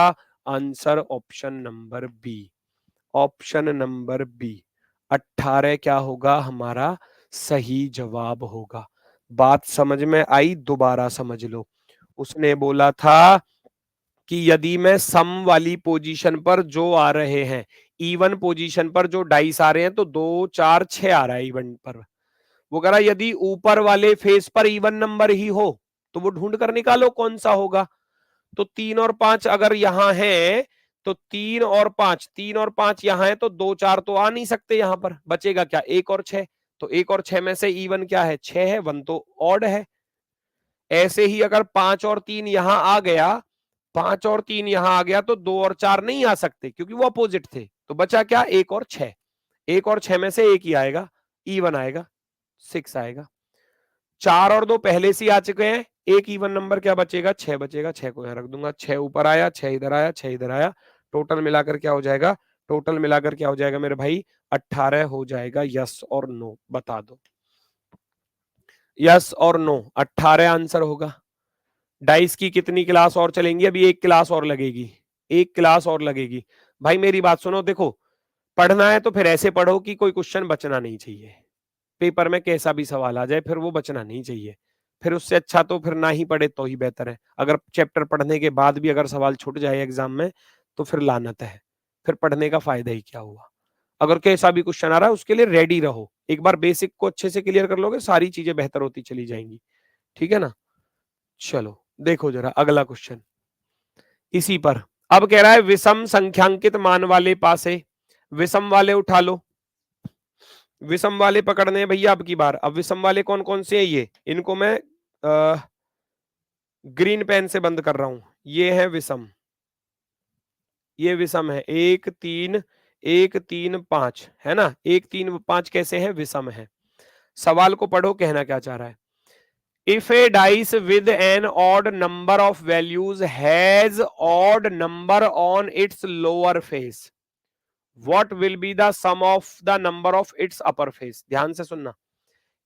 Answer option number B, option number B 18 क्या होगा हमारा सही जवाब होगा। बात समझ में आई, दोबारा समझ लो। उसने बोला था कि यदि मैं सम वाली पोजीशन पर जो आ रहे हैं, इवन पोजीशन पर जो डाइस आ रहे हैं, तो 2 4 6 आ रहा है इवन पर। वो कह रहा यदि ऊपर वाले फेस पर इवन नंबर ही हो, तो वो ढूंढ कर निकालो कौन सा होगा। तो 3 और 5 अगर यहां है, तो 3 और 5 यहां है, तो 2 4 तो आ नहीं सकते, यहां पर बचेगा क्या, 1 और 6, तो 1 और 6 में से इवन क्या है, 6 है, 1 तो ऑड है। ऐसे ही अगर 5 और 3 यहां आ गया, 5 और 3 यहां आ गया, तो 2 और 4 नहीं आ सकते क्योंकि वो अपोजिट थे, तो बचा क्या, 1 और 6, 1 और 6 में से एक ही आएगा, इवन आएगा, 6 आएगा। 4 और 2 पहले से आ चुके हैं, एक इवन नंबर क्या बचेगा, 6 बचेगा, 6 को यहां रख दूंगा, 6 ऊपर आया, 6 इधर आया, 6 इधर आया, टोटल मिलाकर क्या हो जाएगा, टोटल मिलाकर क्या हो जाएगा मेरे भाई, 18 हो जाएगा। यस और नो बता दो, यस और नो, 18 आंसर होगा। डाइस की कितनी क्लास और चलेंगी, अभी एक क्लास और लगेगी, एक क्लास और लगेगी। भाई मेरी बात सुनो, देखो पढ़ना है तो फिर ऐसे पढ़ो कि कोई क्वेश्चन बचना नहीं चाहिए, पेपर में कैसा भी सवाल आ जाए फिर वो बचना नहीं चाहिए। फिर उससे अच्छा तो फिर ना ही पढ़े तो ही बेहतर है। अगर चैप्टर पढ़ने के बाद भी अगर सवाल छूट जाए एग्जाम में, तो फिर लानत है, फिर पढ़ने का फायदा ही क्या हुआ। अगर कैसा भी क्वेश्चन आ रहा है उसके लिए रेडी रहो, एक बार बेसिक को अच्छे से क्लियर कर लोगे, सारी चीजें बेहतर होती चली जाएंगी, ठीक है ना। चलो देखो जरा अगला क्वेश्चन इसी पर। अब कह रहा है विषम संख्यांकित मान वाले पासे, विषम वाले उठा लो, विषम वाले पकड़ने हैं भैया अब की बार। अब विषम वाले कौन कौन से हैं, ये इनको मैं ग्रीन पेन से बंद कर रहा हूं, ये है विषम, ये विषम है, 1 3 1 3 5 है ना, 1 3 5 कैसे हैं, विषम है। सवाल को पढ़ो, कहना क्या चाह रहा है। If a dice with an odd number of values has odd number on its lower face, what will be the sum of the number of its upper face. ध्यान से सुनना,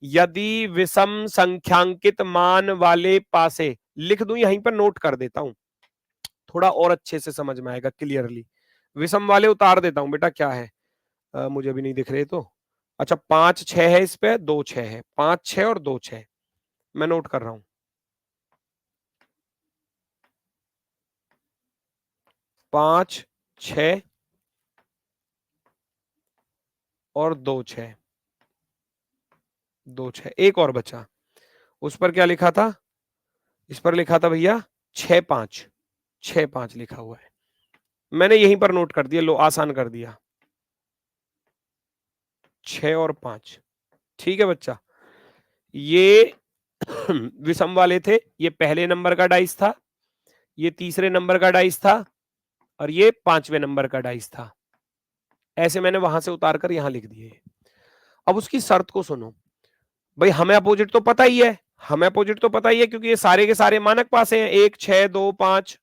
यदि विषम संख्यांकित मान वाले पासे, लिख दूं यहीं पर नोट कर देता हूं, थोड़ा और अच्छे से समझ में आएगा क्लियरली। विषम वाले उतार देता हूं बेटा, क्या है मुझे भी नहीं दिख रहे तो। अच्छा 5 6 है, इस पे 2 6 है, 5 6 और 2 6, मैं नोट कर रहा हूं, 5 6 और 2 6, 2 6, एक और बचा, उस पर क्या लिखा था, इस पर लिखा था भैया 6 5, 6 5 लिखा हुआ है, मैंने यहीं पर नोट कर दिया, लो आसान कर दिया, 6 और 5, ठीक है बच्चा। ये विषम वाले थे, ये पहले नंबर का डाइस था, ये तीसरे नंबर का डाइस था, और ये 5वें नंबर का डाइस था। ऐसे मैंने वहां से उतार कर यहां लिख दिए। अब उसकी शर्त को सुनो भाई, हमें अपोजिट तो पता ही है, हमें अपोजिट तो पता ही है क्योंकि ये सारे के सारे मानक पासे हैं, 1 6 2 5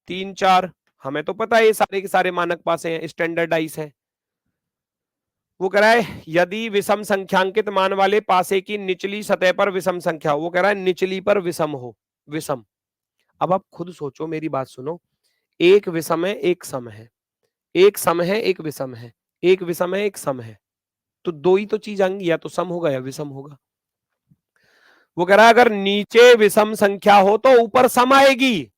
3 4, हमें तो पता है ये सारे के सारे मानक पासे हैं, स्टैंडर्ड डाइस है। वो कह रहा है यदि विषम संख्यांकित मान वाले पासे की निचली सतह पर विषम संख्या हो, वो कह रहा है निचली पर विषम हो, विषम। अब आप खुद सोचो, मेरी बात सुनो, एक विषम है एक सम है, एक सम है एक विषम है, एक विषम है एक सम है, तो दो ही तो चीज आएंगी, या तो सम होगा या विषम होगा। वो कह रहा है अगर नीचे विषम संख्या हो तो ऊपर सम आएगी,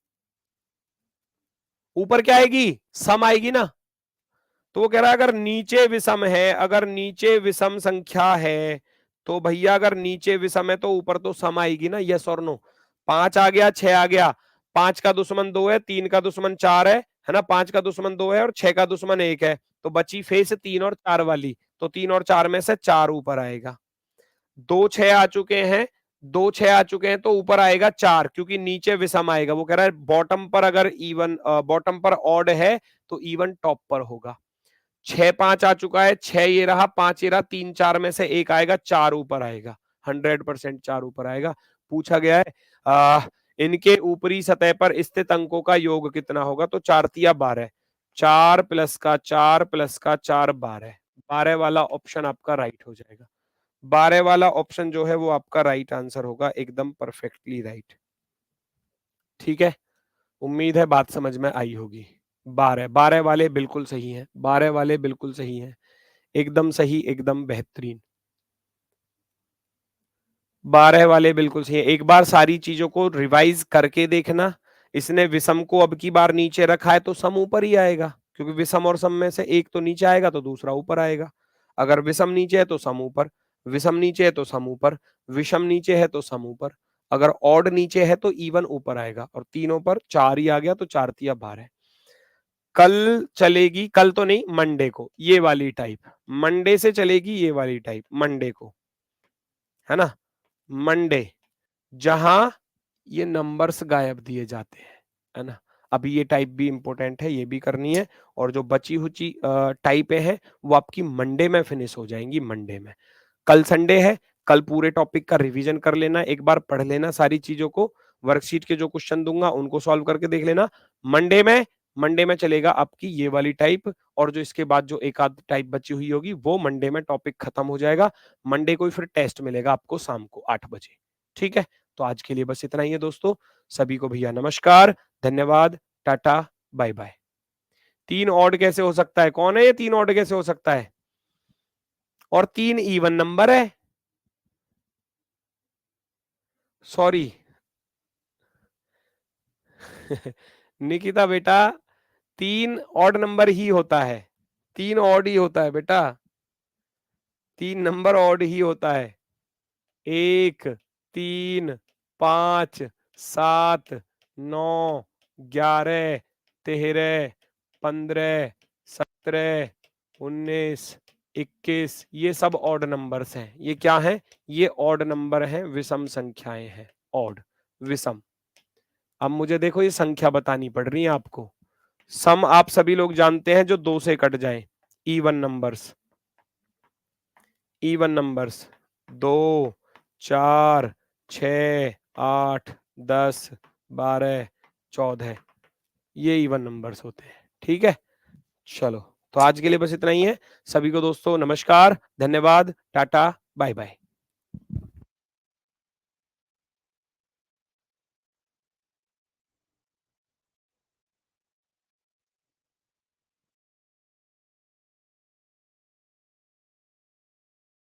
ऊपर क्या आएगी, सम आएगी ना। तो वो कह रहा है अगर नीचे विषम है, अगर नीचे विषम संख्या है तो भैया अगर नीचे विषम है तो ऊपर तो सम आएगी ना, यस और नो। 5 आ गया, 6 आ गया, 5 का दुश्मन 2 है, 3 का दुश्मन 4 है ना, 5 का दुश्मन 2 है और 6 का दुश्मन 1 है, तो बची फेस 3 और 4 वाली, तो 3 और 4 में से 4 ऊपर आएगा। 2 6 आ चुके हैं, 2 6 आ चुके हैं तो ऊपर आएगा 4, क्योंकि नीचे विषम आएगा। वो कह रहा है बॉटम पर अगर इवन, बॉटम पर ऑड है तो इवन टॉप पर होगा। 6 5 आ चुका है, 6 ये रहा, 5 ये रहा, 3 4 में से एक आएगा, 4 ऊपर आएगा, 100% 4 ऊपर आएगा। पूछा गया है इनके ऊपरी सतह पर स्थित अंकों का योग कितना होगा, तो 4 तिया 12, 4 प्लस का 4 प्लस का 4 12, 12 वाला ऑप्शन आपका राइट हो जाएगा। 12 वाला ऑप्शन जो है वो आपका राइट आंसर होगा, एकदम परफेक्टली राइट। ठीक है, उम्मीद है बात समझ में आई होगी। 12 12 वाले बिल्कुल सही हैं, 12 वाले बिल्कुल सही हैं, एकदम सही, एकदम बेहतरीन। 12 वाले बिल्कुल सही है। एक बार सारी चीजों को रिवाइज करके देखना। इसने विषम को अब की बार नीचे रखा है तो सम ऊपर ही आएगा, क्योंकि विषम और सम में से एक तो नीचे आएगा तो दूसरा ऊपर आएगा। अगर विषम नीचे है तो सम ऊपर, विषम नीचे है तो सम ऊपर, विषम नीचे है तो सम ऊपर, अगर ऑड नीचे है तो इवन ऊपर आएगा, और तीनों पर 4 ही आ गया तो 4 तिया 12। कल चलेगी, कल तो नहीं, मंडे को ये वाली टाइप, मंडे से चलेगी ये वाली टाइप, मंडे को, है ना, मंडे, जहां ये नंबर्स गायब दिए जाते हैं, है ना। अभी ये टाइप भी इंपॉर्टेंट है, ये भी करनी है, और जो बची हुई टाइपें हैं वो आपकी मंडे में फिनिश हो जाएंगी, मंडे में। कल संडे है, कल पूरे टॉपिक का रिवीजन कर लेना, एक बार पढ़ लेना सारी चीजों को, वर्कशीट के जो क्वेश्चन दूंगा उनको सॉल्व करके देख लेना। मंडे में चलेगा आपकी ये वाली टाइप, और जो इसके बाद जो एक आध टाइप बची हुई होगी वो मंडे में टॉपिक खत्म हो जाएगा। मंडे को ही फिर टेस्ट मिलेगा आपको शाम को 8 बजे। ठीक है, तो आज के लिए बस इतना ही है दोस्तों। सभी को भैया नमस्कार, धन्यवाद, टाटा, बाय बाय। 3 ऑड कैसे हो सकता है, कौन है ये 3 ऑड कैसे हो सकता है, और 3 इवन नंबर है, सॉरी निकिता बेटा, 3 ऑड नंबर ही होता है, 3 ऑड ही होता है बेटा, 3 नंबर ऑड ही होता है। 1 3 5 7 9 11 13 15 17 19 21, ये सब ऑड नंबर्स हैं। ये क्या है, ये ऑड नंबर हैं, विषम संख्याएं हैं, ऑड, विषम। अब मुझे देखो ये संख्या बतानी पड़ रही है आपको। सम आप सभी लोग जानते हैं जो 2 से कट जाए, इवन नंबर्स, इवन नंबर्स 2 4 6 8 10 12 14, ये इवन नंबर्स होते हैं। ठीक है, चलो, तो आज के लिए बस इतना ही है। सभी को दोस्तों नमस्कार, धन्यवाद, टाटा, बाय बाय।